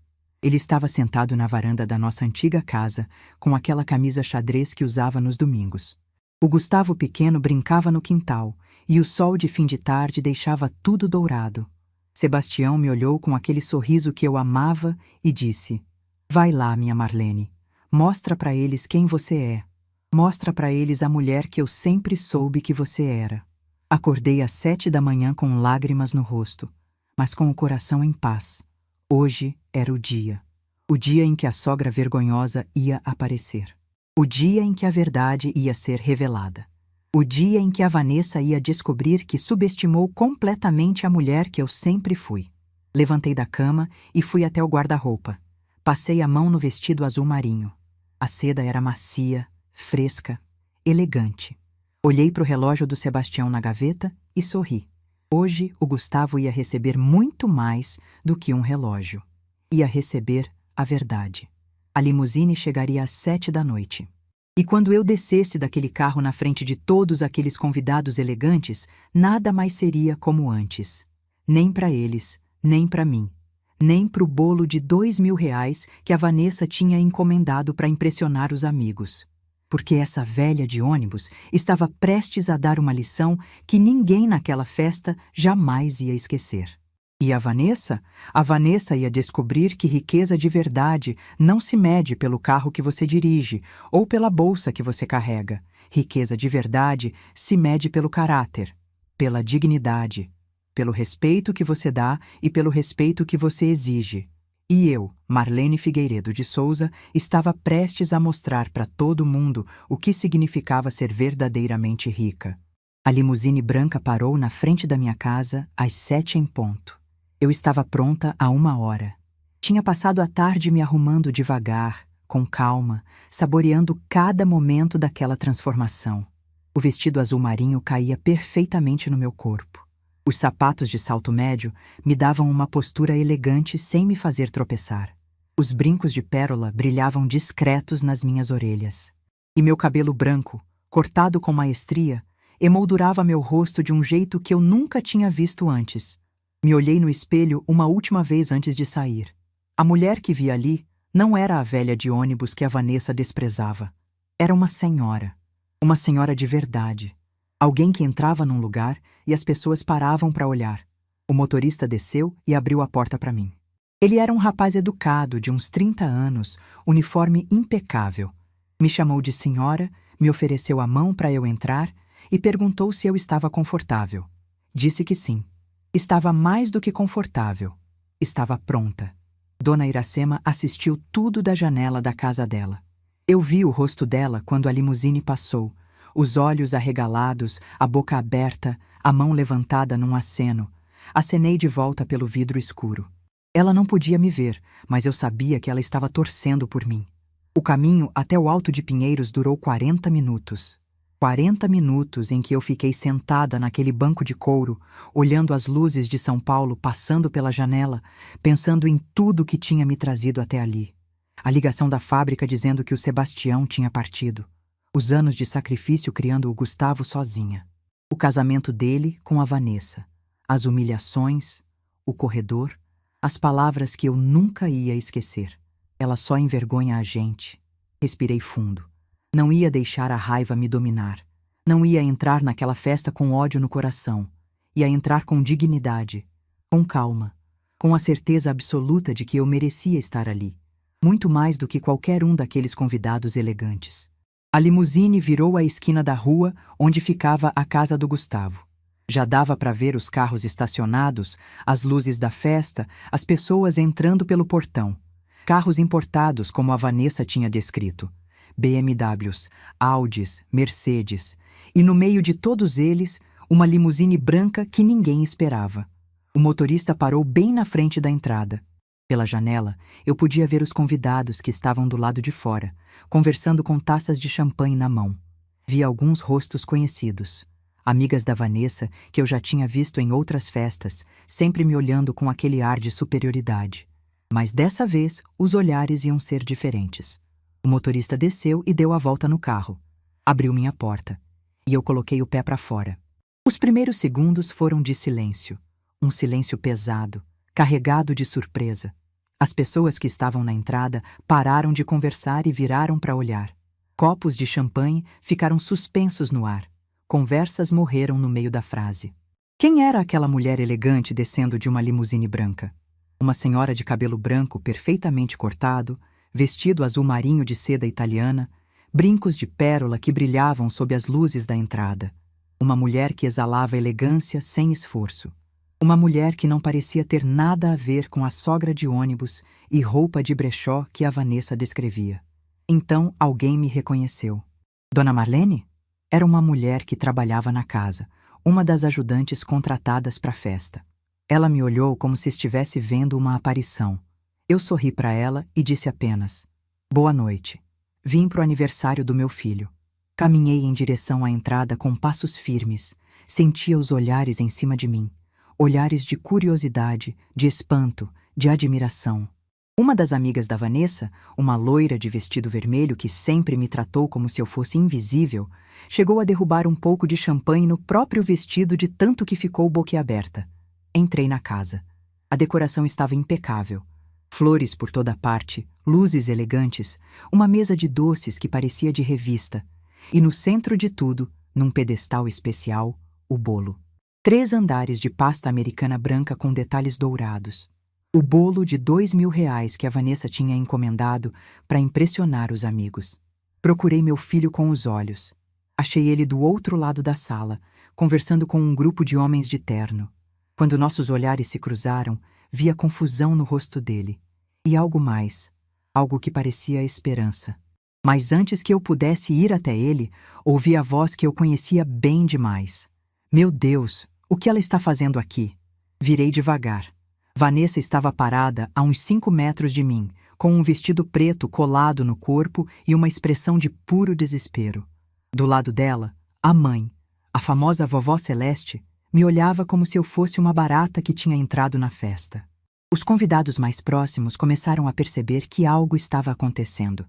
Ele estava sentado na varanda da nossa antiga casa, com aquela camisa xadrez que usava nos domingos. O Gustavo pequeno brincava no quintal, e o sol de fim de tarde deixava tudo dourado. Sebastião me olhou com aquele sorriso que eu amava e disse: Vai lá, minha Marlene. Mostra para eles quem você é. Mostra para eles a mulher que eu sempre soube que você era. Acordei às 7 da manhã com lágrimas no rosto, mas com o coração em paz. Hoje era o dia em que a sogra vergonhosa ia aparecer. O dia em que a verdade ia ser revelada. O dia em que a Vanessa ia descobrir que subestimou completamente a mulher que eu sempre fui. Levantei da cama e fui até o guarda-roupa. Passei a mão no vestido azul marinho. A seda era macia, fresca, elegante. Olhei para o relógio do Sebastião na gaveta e sorri. Hoje, o Gustavo ia receber muito mais do que um relógio. Ia receber a verdade. A limusine chegaria às 7 da noite. E quando eu descesse daquele carro na frente de todos aqueles convidados elegantes, nada mais seria como antes. Nem para eles, nem para mim. Nem para o bolo de R$ 2.000 que a Vanessa tinha encomendado para impressionar os amigos. Porque essa velha de ônibus estava prestes a dar uma lição que ninguém naquela festa jamais ia esquecer. E a Vanessa? A Vanessa ia descobrir que riqueza de verdade não se mede pelo carro que você dirige ou pela bolsa que você carrega. Riqueza de verdade se mede pelo caráter, pela dignidade, pelo respeito que você dá e pelo respeito que você exige. E eu, Marlene Figueiredo de Souza, estava prestes a mostrar para todo mundo o que significava ser verdadeiramente rica. A limusine branca parou na frente da minha casa às 7 em ponto. Eu estava pronta há 1 hora. Tinha passado a tarde me arrumando devagar, com calma, saboreando cada momento daquela transformação. O vestido azul marinho caía perfeitamente no meu corpo. Os sapatos de salto médio me davam uma postura elegante sem me fazer tropeçar. Os brincos de pérola brilhavam discretos nas minhas orelhas. E meu cabelo branco, cortado com maestria, emoldurava meu rosto de um jeito que eu nunca tinha visto antes. Me olhei no espelho uma última vez antes de sair. A mulher que vi ali não era a velha de ônibus que a Vanessa desprezava. Era uma senhora de verdade. Alguém que entrava num lugar e as pessoas paravam para olhar. O motorista desceu e abriu a porta para mim. Ele era um rapaz educado, de uns 30 anos, uniforme impecável. Me chamou de senhora, me ofereceu a mão para eu entrar e perguntou se eu estava confortável. Disse que sim. Estava mais do que confortável. Estava pronta. Dona Iracema assistiu tudo da janela da casa dela. Eu vi o rosto dela quando a limusine passou, os olhos arregalados, a boca aberta, a mão levantada num aceno. Acenei de volta pelo vidro escuro. Ela não podia me ver, mas eu sabia que ela estava torcendo por mim. O caminho até o Alto de Pinheiros durou 40 minutos. 40 minutos em que eu fiquei sentada naquele banco de couro, olhando as luzes de São Paulo passando pela janela, pensando em tudo que tinha me trazido até ali. A ligação da fábrica dizendo que o Sebastião tinha partido. Os anos de sacrifício criando o Gustavo sozinha. O casamento dele com a Vanessa. As humilhações, o corredor, as palavras que eu nunca ia esquecer. Ela só envergonha a gente. Respirei fundo. Não ia deixar a raiva me dominar. Não ia entrar naquela festa com ódio no coração. Ia entrar com dignidade, com calma, com a certeza absoluta de que eu merecia estar ali. Muito mais do que qualquer um daqueles convidados elegantes. A limusine virou a esquina da rua onde ficava a casa do Gustavo. Já dava para ver os carros estacionados, as luzes da festa, as pessoas entrando pelo portão. Carros importados como a Vanessa tinha descrito. BMWs, Audis, Mercedes, e no meio de todos eles, uma limusine branca que ninguém esperava. O motorista parou bem na frente da entrada. Pela janela, eu podia ver os convidados que estavam do lado de fora, conversando com taças de champanhe na mão. Vi alguns rostos conhecidos, amigas da Vanessa que eu já tinha visto em outras festas, sempre me olhando com aquele ar de superioridade. Mas dessa vez, os olhares iam ser diferentes. O motorista desceu e deu a volta no carro. Abriu minha porta. E eu coloquei o pé para fora. Os primeiros segundos foram de silêncio. Um silêncio pesado, carregado de surpresa. As pessoas que estavam na entrada pararam de conversar e viraram para olhar. Copos de champanhe ficaram suspensos no ar. Conversas morreram no meio da frase. Quem era aquela mulher elegante descendo de uma limusine branca? Uma senhora de cabelo branco perfeitamente cortado, vestido azul marinho de seda italiana, brincos de pérola que brilhavam sob as luzes da entrada. Uma mulher que exalava elegância sem esforço. Uma mulher que não parecia ter nada a ver com a sogra de ônibus e roupa de brechó que a Vanessa descrevia. Então alguém me reconheceu. Dona Marlene? Era uma mulher que trabalhava na casa, uma das ajudantes contratadas para a festa. Ela me olhou como se estivesse vendo uma aparição. Eu sorri para ela e disse apenas: "Boa noite. Vim pro aniversário do meu filho." Caminhei em direção à entrada com passos firmes. Sentia os olhares em cima de mim. Olhares de curiosidade, de espanto, de admiração. Uma das amigas da Vanessa, uma loira de vestido vermelho que sempre me tratou como se eu fosse invisível, chegou a derrubar um pouco de champanhe no próprio vestido de tanto que ficou boquiaberta. Entrei na casa. A decoração estava impecável. Flores por toda parte, luzes elegantes, uma mesa de doces que parecia de revista, e no centro de tudo, num pedestal especial, o bolo. 3 andares de pasta americana branca com detalhes dourados. O bolo de R$ 2.000 que a Vanessa tinha encomendado para impressionar os amigos. Procurei meu filho com os olhos. Achei ele do outro lado da sala, conversando com um grupo de homens de terno. Quando nossos olhares se cruzaram, vi a confusão no rosto dele. E algo mais, algo que parecia esperança. Mas antes que eu pudesse ir até ele, ouvi a voz que eu conhecia bem demais. Meu Deus, o que ela está fazendo aqui? Virei devagar. Vanessa estava parada a uns 5 metros de mim, com um vestido preto colado no corpo e uma expressão de puro desespero. Do lado dela, a mãe, a famosa vovó Celeste, me olhava como se eu fosse uma barata que tinha entrado na festa. Os convidados mais próximos começaram a perceber que algo estava acontecendo.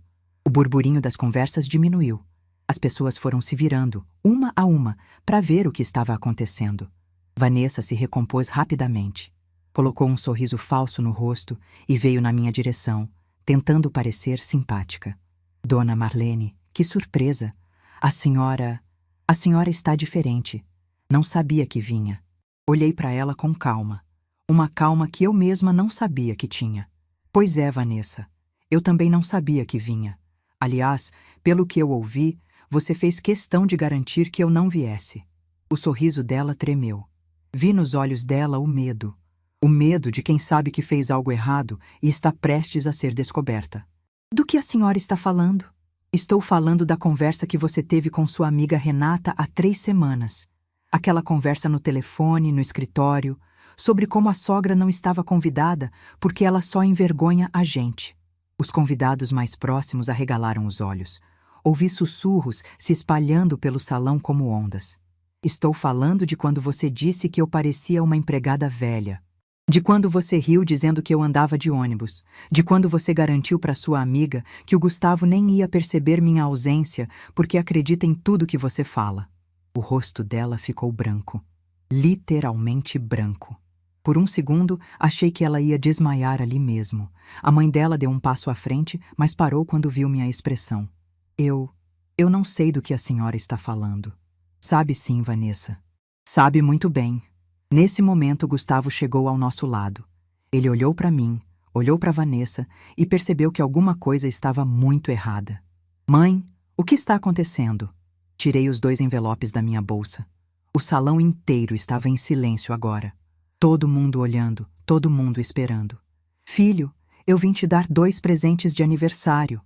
O burburinho das conversas diminuiu. As pessoas foram se virando, uma a uma, para ver o que estava acontecendo. Vanessa se recompôs rapidamente. Colocou um sorriso falso no rosto e veio na minha direção, tentando parecer simpática. Dona Marlene, que surpresa! A senhora está diferente. Não sabia que vinha. Olhei para ela com calma. Uma calma que eu mesma não sabia que tinha. Pois é, Vanessa. Eu também não sabia que vinha. Aliás, pelo que eu ouvi, você fez questão de garantir que eu não viesse. O sorriso dela tremeu. Vi nos olhos dela o medo. O medo de quem sabe que fez algo errado e está prestes a ser descoberta. Do que a senhora está falando? Estou falando da conversa que você teve com sua amiga Renata há 3 semanas. Aquela conversa no telefone, no escritório, sobre como a sogra não estava convidada porque ela só envergonha a gente. Os convidados mais próximos arregalaram os olhos. Ouvi sussurros se espalhando pelo salão como ondas. Estou falando de quando você disse que eu parecia uma empregada velha. De quando você riu dizendo que eu andava de ônibus. De quando você garantiu para sua amiga que o Gustavo nem ia perceber minha ausência porque acredita em tudo que você fala. O rosto dela ficou branco. Literalmente branco. Por um segundo, achei que ela ia desmaiar ali mesmo. A mãe dela deu um passo à frente, mas parou quando viu minha expressão. Eu não sei do que a senhora está falando. Sabe sim, Vanessa. Sabe muito bem. Nesse momento, Gustavo chegou ao nosso lado. Ele olhou para mim, olhou para Vanessa e percebeu que alguma coisa estava muito errada. Mãe, o que está acontecendo? Tirei os 2 envelopes da minha bolsa. O salão inteiro estava em silêncio agora. Todo mundo olhando, todo mundo esperando. Filho, eu vim te dar 2 presentes de aniversário.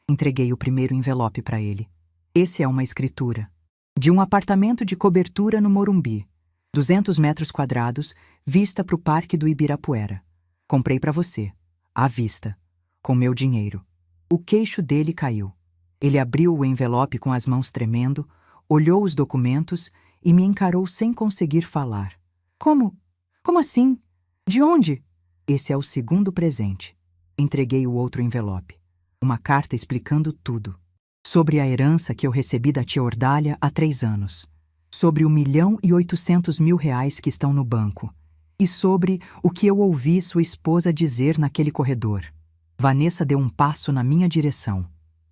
Entreguei o primeiro envelope para ele. Esse é uma escritura. De um apartamento de cobertura no Morumbi. 200 metros quadrados, vista para o Parque do Ibirapuera. Comprei para você, à vista, com meu dinheiro. O queixo dele caiu. Ele abriu o envelope com as mãos tremendo, olhou os documentos e me encarou sem conseguir falar. Como? Como assim? De onde? Esse é o segundo presente. Entreguei o outro envelope. Uma carta explicando tudo. Sobre a herança que eu recebi da tia Ordália há 3 anos. Sobre R$ 1.800.000 que estão no banco. E sobre o que eu ouvi sua esposa dizer naquele corredor. Vanessa deu um passo na minha direção.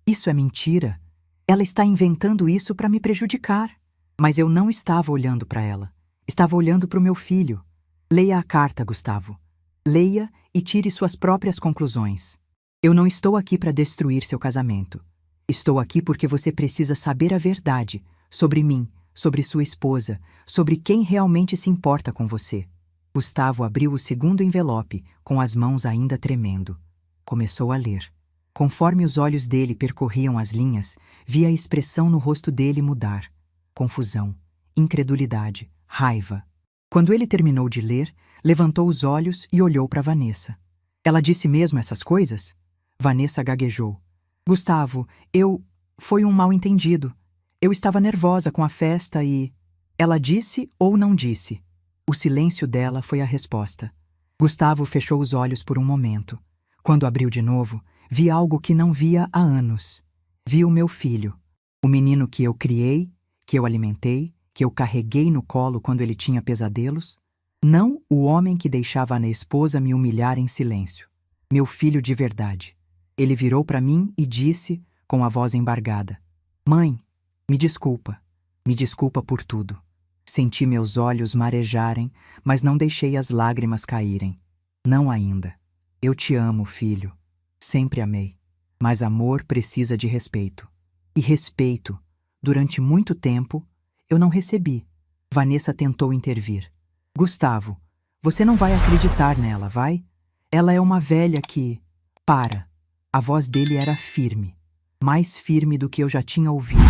Isso é mentira. Ela está inventando isso para me prejudicar. Mas eu não estava olhando para ela. Estava olhando para o meu filho. Leia a carta, Gustavo. Leia e tire suas próprias conclusões. Eu não estou aqui para destruir seu casamento. Estou aqui porque você precisa saber a verdade sobre mim, sobre sua esposa, sobre quem realmente se importa com você. Gustavo abriu o segundo envelope, com as mãos ainda tremendo. Começou a ler. Conforme os olhos dele percorriam as linhas, vi a expressão no rosto dele mudar. Confusão, incredulidade, raiva. Quando ele terminou de ler, levantou os olhos e olhou para Vanessa. Ela disse mesmo essas coisas? Vanessa gaguejou. Gustavo, foi um mal-entendido. Eu estava nervosa com a festa e... Ela disse ou não disse? O silêncio dela foi a resposta. Gustavo fechou os olhos por um momento. Quando abriu de novo, vi algo que não via há anos. Vi o meu filho, o menino que eu criei, que eu alimentei, que eu carreguei no colo quando ele tinha pesadelos. Não o homem que deixava a esposa me humilhar em silêncio. Meu filho de verdade. Ele virou para mim e disse, com a voz embargada: Mãe, me desculpa por tudo. Senti meus olhos marejarem, mas não deixei as lágrimas caírem. Não ainda. Eu te amo, filho. Sempre amei. Mas amor precisa de respeito. E respeito, durante muito tempo, eu não recebi. Vanessa tentou intervir. Gustavo, você não vai acreditar nela, vai? Ela é uma velha que... Para. A voz dele era firme. Mais firme do que eu já tinha ouvido.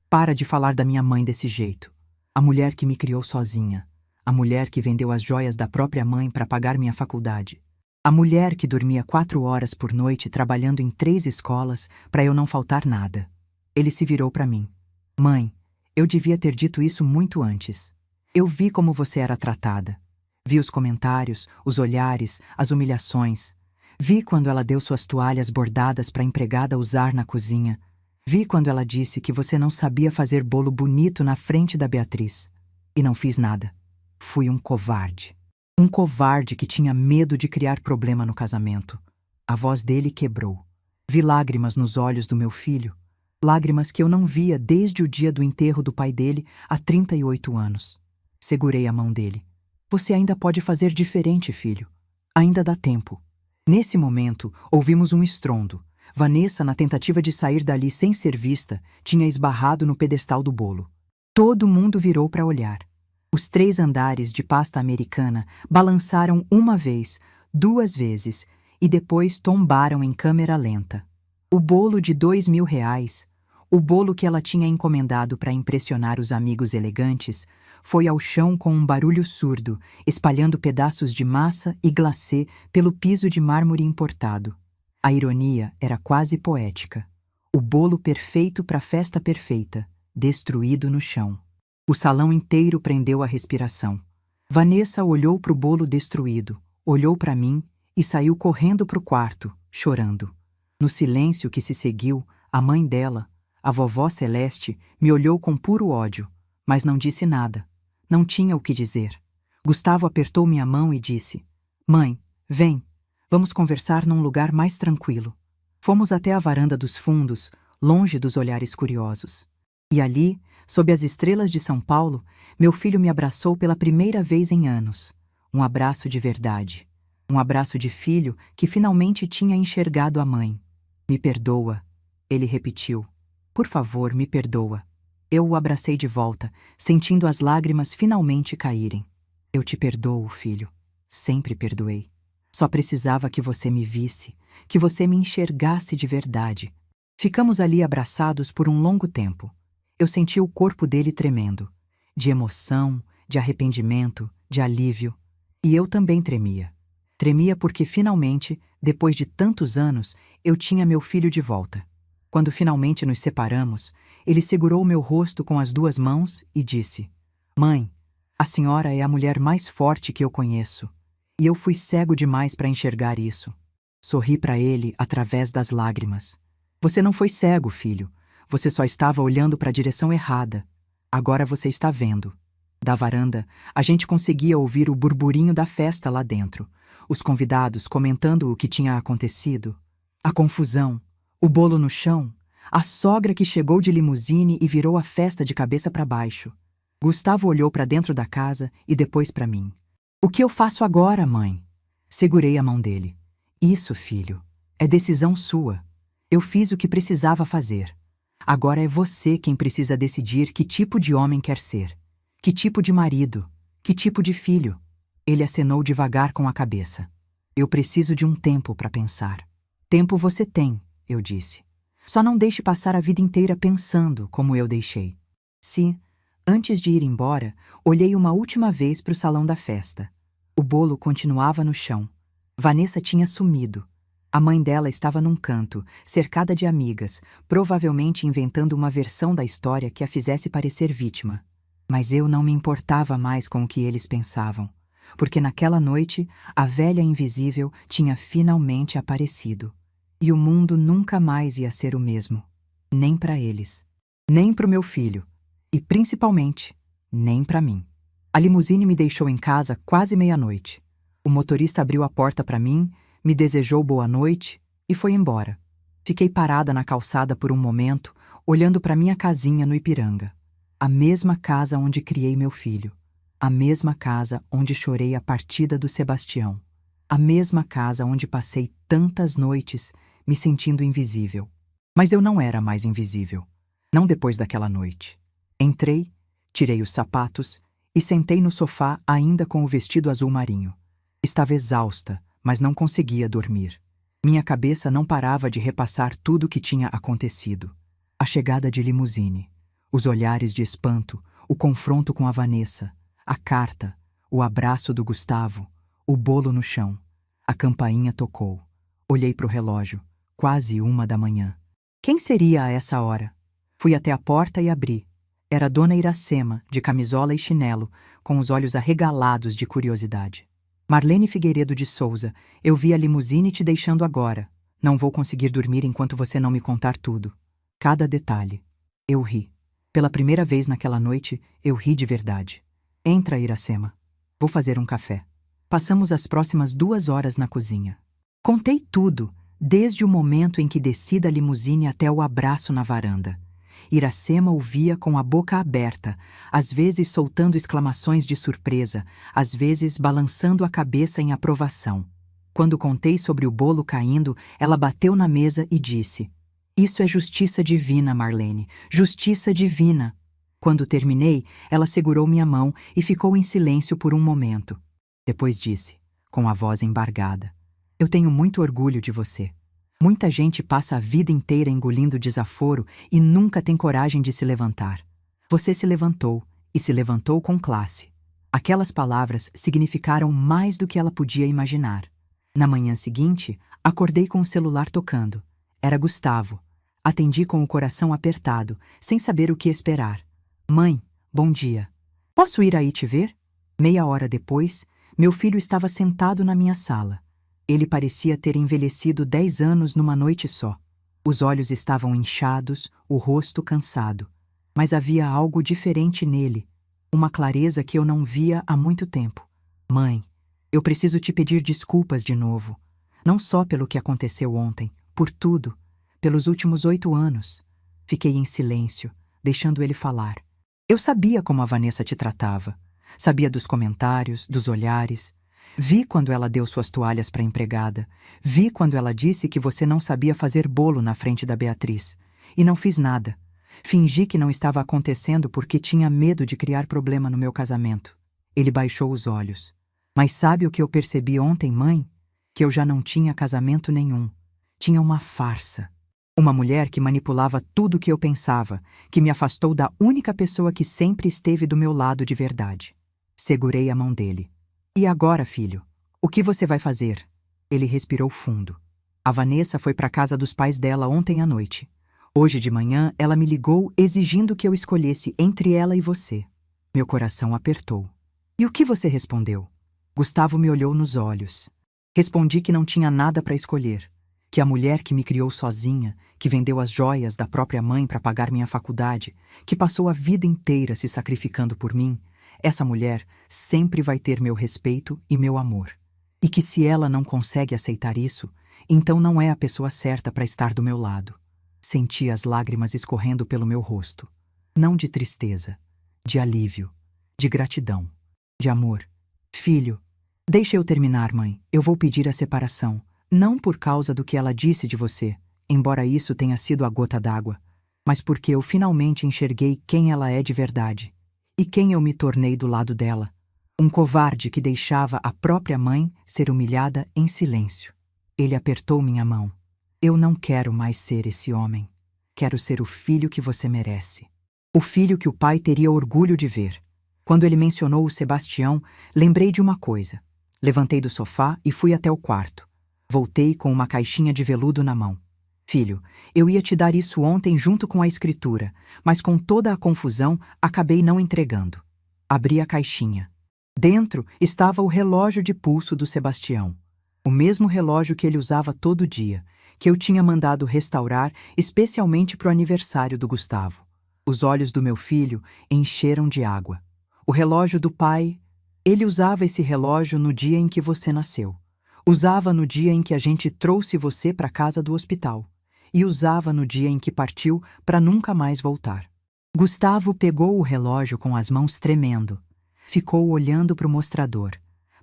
Para de falar da minha mãe desse jeito. A mulher que me criou sozinha. A mulher que vendeu as joias da própria mãe para pagar minha faculdade. A mulher que dormia 4 horas por noite trabalhando em 3 escolas para eu não faltar nada. Ele se virou para mim. Mãe, eu devia ter dito isso muito antes. Eu vi como você era tratada. Vi os comentários, os olhares, as humilhações. Vi quando ela deu suas toalhas bordadas para a empregada usar na cozinha. Vi quando ela disse que você não sabia fazer bolo bonito na frente da Beatriz. E não fiz nada. Fui um covarde. Um covarde que tinha medo de criar problema no casamento. A voz dele quebrou. Vi lágrimas nos olhos do meu filho. Lágrimas que eu não via desde o dia do enterro do pai dele há 38 anos. Segurei a mão dele. Você ainda pode fazer diferente, filho. Ainda dá tempo. Nesse momento, ouvimos um estrondo. Vanessa, na tentativa de sair dali sem ser vista, tinha esbarrado no pedestal do bolo. Todo mundo virou para olhar. Os 3 andares de pasta americana balançaram uma vez, 2 vezes, e depois tombaram em câmera lenta. O bolo de R$ 2.000, o bolo que ela tinha encomendado para impressionar os amigos elegantes, foi ao chão com um barulho surdo, espalhando pedaços de massa e glacê pelo piso de mármore importado. A ironia era quase poética. O bolo perfeito para a festa perfeita, destruído no chão. O salão inteiro prendeu a respiração. Vanessa olhou para o bolo destruído, olhou para mim e saiu correndo para o quarto, chorando. No silêncio que se seguiu, a mãe dela, a vovó Celeste, me olhou com puro ódio, mas não disse nada. Não tinha o que dizer. Gustavo apertou minha mão e disse: Mãe, vem, vamos conversar num lugar mais tranquilo. Fomos até a varanda dos fundos, longe dos olhares curiosos. E ali, sob as estrelas de São Paulo, meu filho me abraçou pela primeira vez em anos. Um abraço de verdade. Um abraço de filho que finalmente tinha enxergado a mãe. Me perdoa, ele repetiu. Por favor, me perdoa. Eu o abracei de volta, sentindo as lágrimas finalmente caírem. Eu te perdoo, filho. Sempre perdoei. Só precisava que você me visse, que você me enxergasse de verdade. Ficamos ali abraçados por um longo tempo. Eu senti o corpo dele tremendo, de emoção, de arrependimento, de alívio. E eu também tremia. Tremia porque finalmente, depois de tantos anos, eu tinha meu filho de volta. Quando finalmente nos separamos, ele segurou meu rosto com as 2 mãos e disse: Mãe, a senhora é a mulher mais forte que eu conheço. E eu fui cego demais para enxergar isso. Sorri para ele através das lágrimas. Você não foi cego, filho. Você só estava olhando para a direção errada. Agora você está vendo. Da varanda, a gente conseguia ouvir o burburinho da festa lá dentro. Os convidados comentando o que tinha acontecido. A confusão. O bolo no chão. A sogra que chegou de limusine e virou a festa de cabeça para baixo. Gustavo olhou para dentro da casa e depois para mim. O que eu faço agora, mãe? Segurei a mão dele. Isso, filho. É decisão sua. Eu fiz o que precisava fazer. Agora é você quem precisa decidir que tipo de homem quer ser. Que tipo de marido. Que tipo de filho. Ele acenou devagar com a cabeça. Eu preciso de um tempo para pensar. Tempo você tem, eu disse. Só não deixe passar a vida inteira pensando como eu deixei. Se, antes de ir embora, olhei uma última vez para o salão da festa. O bolo continuava no chão. Vanessa tinha sumido. A mãe dela estava num canto, cercada de amigas, provavelmente inventando uma versão da história que a fizesse parecer vítima. Mas eu não me importava mais com o que eles pensavam. porque naquela noite a velha invisível tinha finalmente aparecido. E o mundo nunca mais ia ser o mesmo. Nem para eles. Nem para o meu filho. E principalmente, nem para mim. A limusine me deixou em casa quase meia-noite. O motorista abriu a porta para mim, me desejou boa noite e foi embora. Fiquei parada na calçada por um momento, olhando para minha casinha no Ipiranga. A mesma casa onde criei meu filho. A mesma casa onde chorei a partida do Sebastião. A mesma casa onde passei tantas noites me sentindo invisível. Mas eu não era mais invisível. Não depois daquela noite. Entrei, tirei os sapatos e sentei no sofá ainda com o vestido azul marinho. Estava exausta, mas não conseguia dormir. Minha cabeça não parava de repassar tudo o que tinha acontecido. A chegada de limusine, os olhares de espanto, o confronto com a Vanessa, a carta, o abraço do Gustavo, o bolo no chão. A campainha tocou. Olhei para o relógio, quase 1 da manhã. Quem seria a essa hora? Fui até a porta e abri. Era Dona Iracema, de camisola e chinelo, com os olhos arregalados de curiosidade. Marlene Figueiredo de Souza, eu vi a limusine te deixando agora. Não vou conseguir dormir enquanto você não me contar tudo. Cada detalhe. Eu ri. Pela primeira vez naquela noite, eu ri de verdade. Entra, Iracema. Vou fazer um café. Passamos as próximas 2 horas na cozinha. Contei tudo, desde o momento em que desci da limusine até o abraço na varanda. Iracema ouvia com a boca aberta, às vezes soltando exclamações de surpresa, às vezes balançando a cabeça em aprovação. Quando contei sobre o bolo caindo, ela bateu na mesa e disse: "Isso é justiça divina, Marlene, justiça divina." Quando terminei, ela segurou minha mão e ficou em silêncio por um momento. Depois disse, com a voz embargada: "Eu tenho muito orgulho de você. Muita gente passa a vida inteira engolindo desaforo e nunca tem coragem de se levantar. Você se levantou, e se levantou com classe." Aquelas palavras significaram mais do que ela podia imaginar. Na manhã seguinte, acordei com o celular tocando. Era Gustavo. Atendi com o coração apertado, sem saber o que esperar. "Mãe, bom dia. Posso ir aí te ver?" Meia hora depois, meu filho estava sentado na minha sala. Ele parecia ter envelhecido 10 anos numa noite só. Os olhos estavam inchados, o rosto cansado. Mas havia algo diferente nele, uma clareza que eu não via há muito tempo. "Mãe, eu preciso te pedir desculpas de novo. Não só pelo que aconteceu ontem, por tudo, pelos últimos 8 anos." Fiquei em silêncio, deixando ele falar. Eu sabia como a Vanessa te tratava. Sabia dos comentários, dos olhares. Vi quando ela deu suas toalhas para a empregada. Vi quando ela disse que você não sabia fazer bolo na frente da Beatriz. E não fiz nada. Fingi que não estava acontecendo porque tinha medo de criar problema no meu casamento. Ele baixou os olhos. "Mas sabe o que eu percebi ontem, mãe? Que eu já não tinha casamento nenhum. Tinha uma farsa. Uma mulher que manipulava tudo o que eu pensava, que me afastou da única pessoa que sempre esteve do meu lado de verdade." Segurei a mão dele. "E agora, filho? O que você vai fazer?" Ele respirou fundo. "A Vanessa foi para a casa dos pais dela ontem à noite. Hoje de manhã ela me ligou exigindo que eu escolhesse entre ela e você." Meu coração apertou. "E o que você respondeu?" Gustavo me olhou nos olhos. Respondi que não tinha nada para escolher. Que a mulher que me criou sozinha, que vendeu as joias da própria mãe para pagar minha faculdade, que passou a vida inteira se sacrificando por mim, essa mulher sempre vai ter meu respeito e meu amor. E que se ela não consegue aceitar isso, então não é a pessoa certa para estar do meu lado. Senti as lágrimas escorrendo pelo meu rosto. Não de tristeza, de alívio, de gratidão, de amor. "Filho, deixa eu terminar, mãe. Eu vou pedir a separação. Não por causa do que ela disse de você, embora isso tenha sido a gota d'água, mas porque eu finalmente enxerguei quem ela é de verdade. E quem eu me tornei do lado dela. Um covarde que deixava a própria mãe ser humilhada em silêncio." Ele apertou minha mão. "Eu não quero mais ser esse homem. Quero ser o filho que você merece. O filho que o pai teria orgulho de ver." Quando ele mencionou o Sebastião, lembrei de uma coisa. Levantei do sofá e fui até o quarto. Voltei com uma caixinha de veludo na mão. "Filho, eu ia te dar isso ontem junto com a escritura, mas com toda a confusão acabei não entregando." Abri a caixinha. Dentro estava o relógio de pulso do Sebastião. O mesmo relógio que ele usava todo dia, que eu tinha mandado restaurar especialmente para o aniversário do Gustavo. Os olhos do meu filho encheram de água. O relógio do pai, ele usava esse relógio no dia em que você nasceu. Usava no dia em que a gente trouxe você para casa do hospital. E usava no dia em que partiu para nunca mais voltar. Gustavo pegou o relógio com as mãos tremendo. Ficou olhando para o mostrador,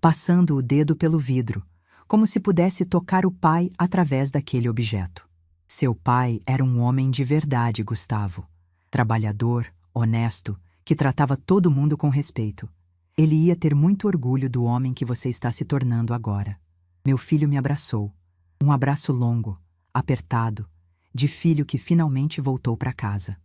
passando o dedo pelo vidro, como se pudesse tocar o pai através daquele objeto. Seu pai era um homem de verdade, Gustavo. Trabalhador, honesto, que tratava todo mundo com respeito. Ele ia ter muito orgulho do homem que você está se tornando agora. Meu filho me abraçou. Um abraço longo, apertado, de filho que finalmente voltou para casa.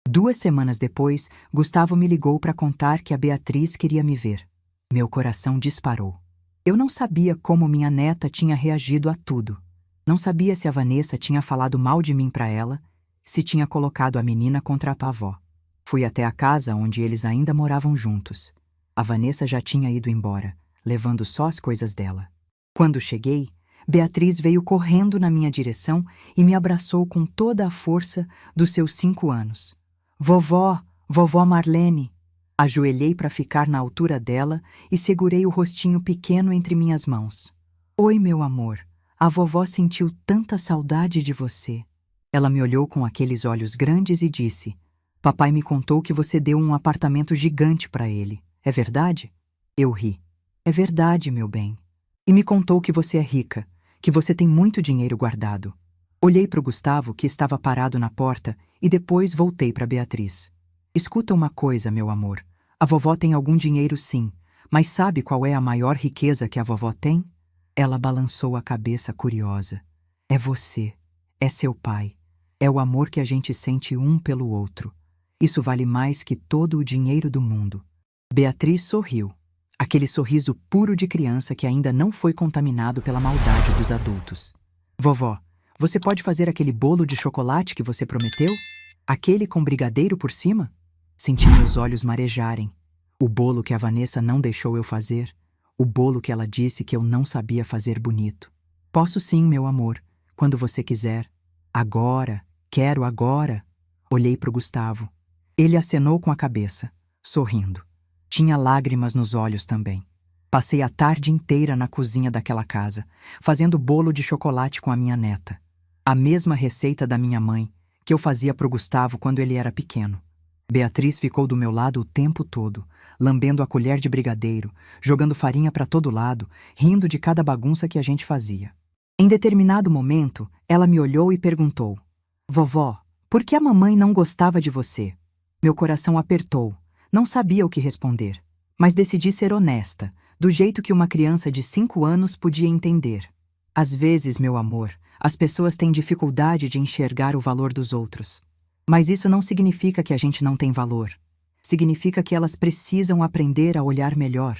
2 semanas depois, Gustavo me ligou para contar que a Beatriz queria me ver. Meu coração disparou. Eu não sabia como minha neta tinha reagido a tudo. Não sabia se a Vanessa tinha falado mal de mim para ela, se tinha colocado a menina contra a avó. Fui até a casa onde eles ainda moravam juntos. A Vanessa já tinha ido embora, levando só as coisas dela. Quando cheguei, Beatriz veio correndo na minha direção e me abraçou com toda a força dos seus 5 anos. Vovó, vovó Marlene. Ajoelhei para ficar na altura dela e segurei o rostinho pequeno entre minhas mãos. Oi, meu amor. A vovó sentiu tanta saudade de você. Ela me olhou com aqueles olhos grandes e disse: Papai me contou que você deu um apartamento gigante para ele. É verdade? Eu ri. É verdade, meu bem. E me contou que você é rica, que você tem muito dinheiro guardado. Olhei para o Gustavo, que estava parado na porta, e depois voltei para Beatriz. Escuta uma coisa, meu amor. A vovó tem algum dinheiro sim, mas sabe qual é a maior riqueza que a vovó tem? Ela balançou a cabeça curiosa. É você. É seu pai. É o amor que a gente sente um pelo outro. Isso vale mais que todo o dinheiro do mundo. Beatriz sorriu. Aquele sorriso puro de criança que ainda não foi contaminado pela maldade dos adultos. Vovó, você pode fazer aquele bolo de chocolate que você prometeu? Aquele com brigadeiro por cima? Senti meus olhos marejarem. O bolo que a Vanessa não deixou eu fazer. O bolo que ela disse que eu não sabia fazer bonito. Posso sim, meu amor, quando você quiser. Agora, quero agora. Olhei para o Gustavo. Ele acenou com a cabeça, sorrindo. Tinha lágrimas nos olhos também. Passei a tarde inteira na cozinha daquela casa, fazendo bolo de chocolate com a minha neta. A mesma receita da minha mãe, que eu fazia para o Gustavo quando ele era pequeno. Beatriz ficou do meu lado o tempo todo, lambendo a colher de brigadeiro, jogando farinha para todo lado, rindo de cada bagunça que a gente fazia. Em determinado momento, ela me olhou e perguntou: Vovó, por que a mamãe não gostava de você? Meu coração apertou, não sabia o que responder, mas decidi ser honesta, do jeito que uma criança de 5 anos podia entender. Às vezes, meu amor, as pessoas têm dificuldade de enxergar o valor dos outros. Mas isso não significa que a gente não tem valor. Significa que elas precisam aprender a olhar melhor.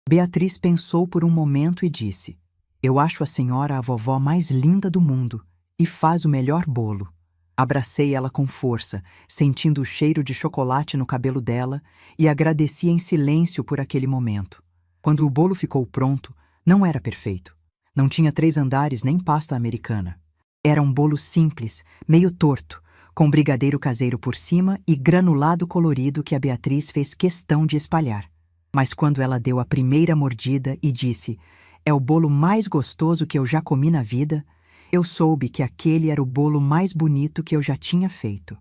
Beatriz pensou por um momento e disse: Eu acho a senhora a vovó mais linda do mundo e faz o melhor bolo. Abracei ela com força, sentindo o cheiro de chocolate no cabelo dela e agradeci em silêncio por aquele momento. Quando o bolo ficou pronto, não era perfeito. Não tinha 3 andares nem pasta americana. Era um bolo simples, meio torto, com brigadeiro caseiro por cima e granulado colorido que a Beatriz fez questão de espalhar. Mas quando ela deu a primeira mordida e disse: É o bolo mais gostoso que eu já comi na vida, eu soube que aquele era o bolo mais bonito que eu já tinha feito.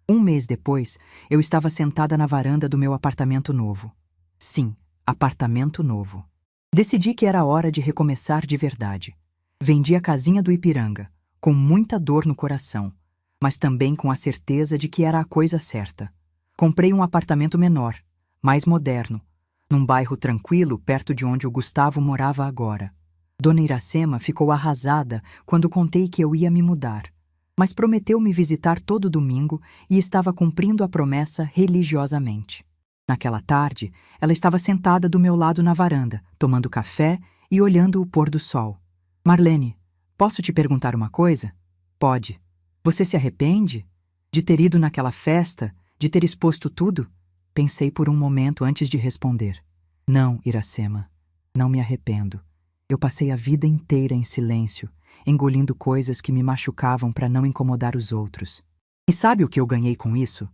1 mês depois, eu estava sentada na varanda do meu apartamento novo. Sim, apartamento novo. Decidi que era hora de recomeçar de verdade. Vendi a casinha do Ipiranga, com muita dor no coração, mas também com a certeza de que era a coisa certa. Comprei um apartamento menor, mais moderno, num bairro tranquilo perto de onde o Gustavo morava agora. Dona Iracema ficou arrasada quando contei que eu ia me mudar, mas prometeu me visitar todo domingo e estava cumprindo a promessa religiosamente. Naquela tarde, ela estava sentada do meu lado na varanda, tomando café e olhando o pôr do sol. Marlene, posso te perguntar uma coisa? Pode. Você se arrepende? De ter ido naquela festa? De ter exposto tudo? Pensei por um momento antes de responder. Não, Iracema, não me arrependo. Eu passei a vida inteira em silêncio, engolindo coisas que me machucavam para não incomodar os outros. E sabe o que eu ganhei com isso?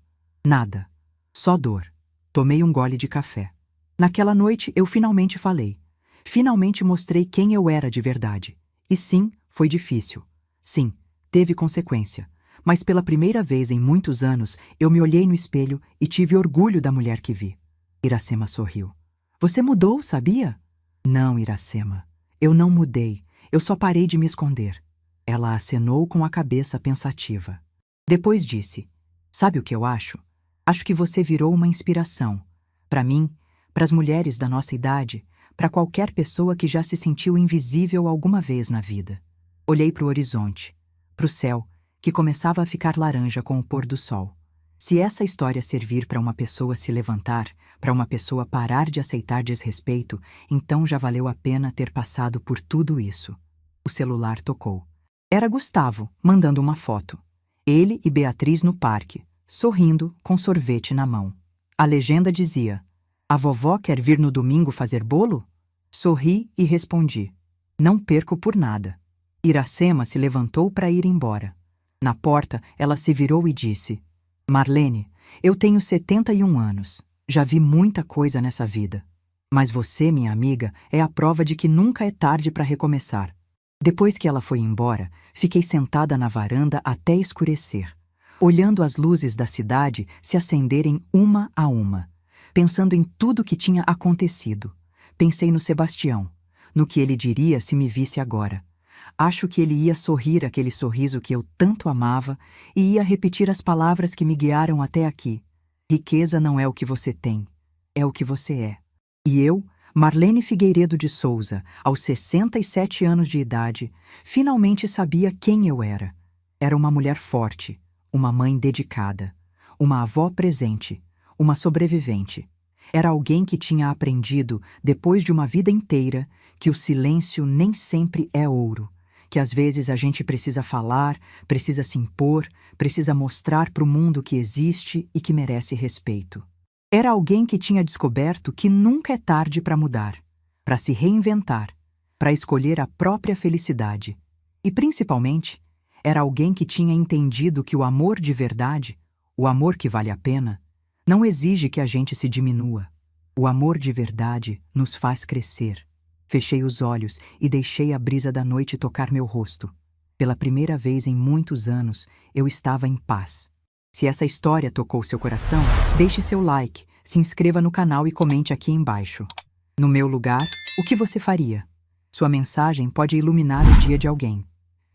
Nada. Só dor. Tomei um gole de café. Naquela noite eu finalmente falei. Finalmente mostrei quem eu era de verdade. E sim, foi difícil. Sim, teve consequência. Mas pela primeira vez em muitos anos, eu me olhei no espelho e tive orgulho da mulher que vi. Iracema sorriu. Você mudou, sabia? Não, Iracema. Eu não mudei. Eu só parei de me esconder. Ela acenou com a cabeça pensativa. Depois disse: Sabe o que eu acho? Acho que você virou uma inspiração. Para mim, para as mulheres da nossa idade, para qualquer pessoa que já se sentiu invisível alguma vez na vida. Olhei para o horizonte, para o céu, que começava a ficar laranja com o pôr do sol. Se essa história servir para uma pessoa se levantar, para uma pessoa parar de aceitar desrespeito, então já valeu a pena ter passado por tudo isso. O celular tocou. Era Gustavo, mandando uma foto. Ele e Beatriz no parque, sorrindo, com sorvete na mão. A legenda dizia: A vovó quer vir no domingo fazer bolo? Sorri e respondi: Não perco por nada. Iracema se levantou para ir embora. Na porta, ela se virou e disse: Marlene, eu tenho 71 anos. Já vi muita coisa nessa vida. Mas você, minha amiga, é a prova de que nunca é tarde para recomeçar. Depois que ela foi embora, fiquei sentada na varanda até escurecer, olhando as luzes da cidade se acenderem uma a uma, pensando em tudo que tinha acontecido. Pensei no Sebastião, no que ele diria se me visse agora. Acho que ele ia sorrir aquele sorriso que eu tanto amava e ia repetir as palavras que me guiaram até aqui. Riqueza não é o que você tem, é o que você é. E eu, Marlene Figueiredo de Souza, aos 67 anos de idade, finalmente sabia quem eu era. Era uma mulher forte, uma mãe dedicada, uma avó presente, uma sobrevivente. Era alguém que tinha aprendido, depois de uma vida inteira, que o silêncio nem sempre é ouro, que às vezes a gente precisa falar, precisa se impor, precisa mostrar para o mundo que existe e que merece respeito. Era alguém que tinha descoberto que nunca é tarde para mudar, para se reinventar, para escolher a própria felicidade. E, principalmente, era alguém que tinha entendido que o amor de verdade, o amor que vale a pena, não exige que a gente se diminua. O amor de verdade nos faz crescer. Fechei os olhos e deixei a brisa da noite tocar meu rosto. Pela primeira vez em muitos anos, eu estava em paz. Se essa história tocou seu coração, deixe seu like, se inscreva no canal e comente aqui embaixo. No meu lugar, o que você faria? Sua mensagem pode iluminar o dia de alguém.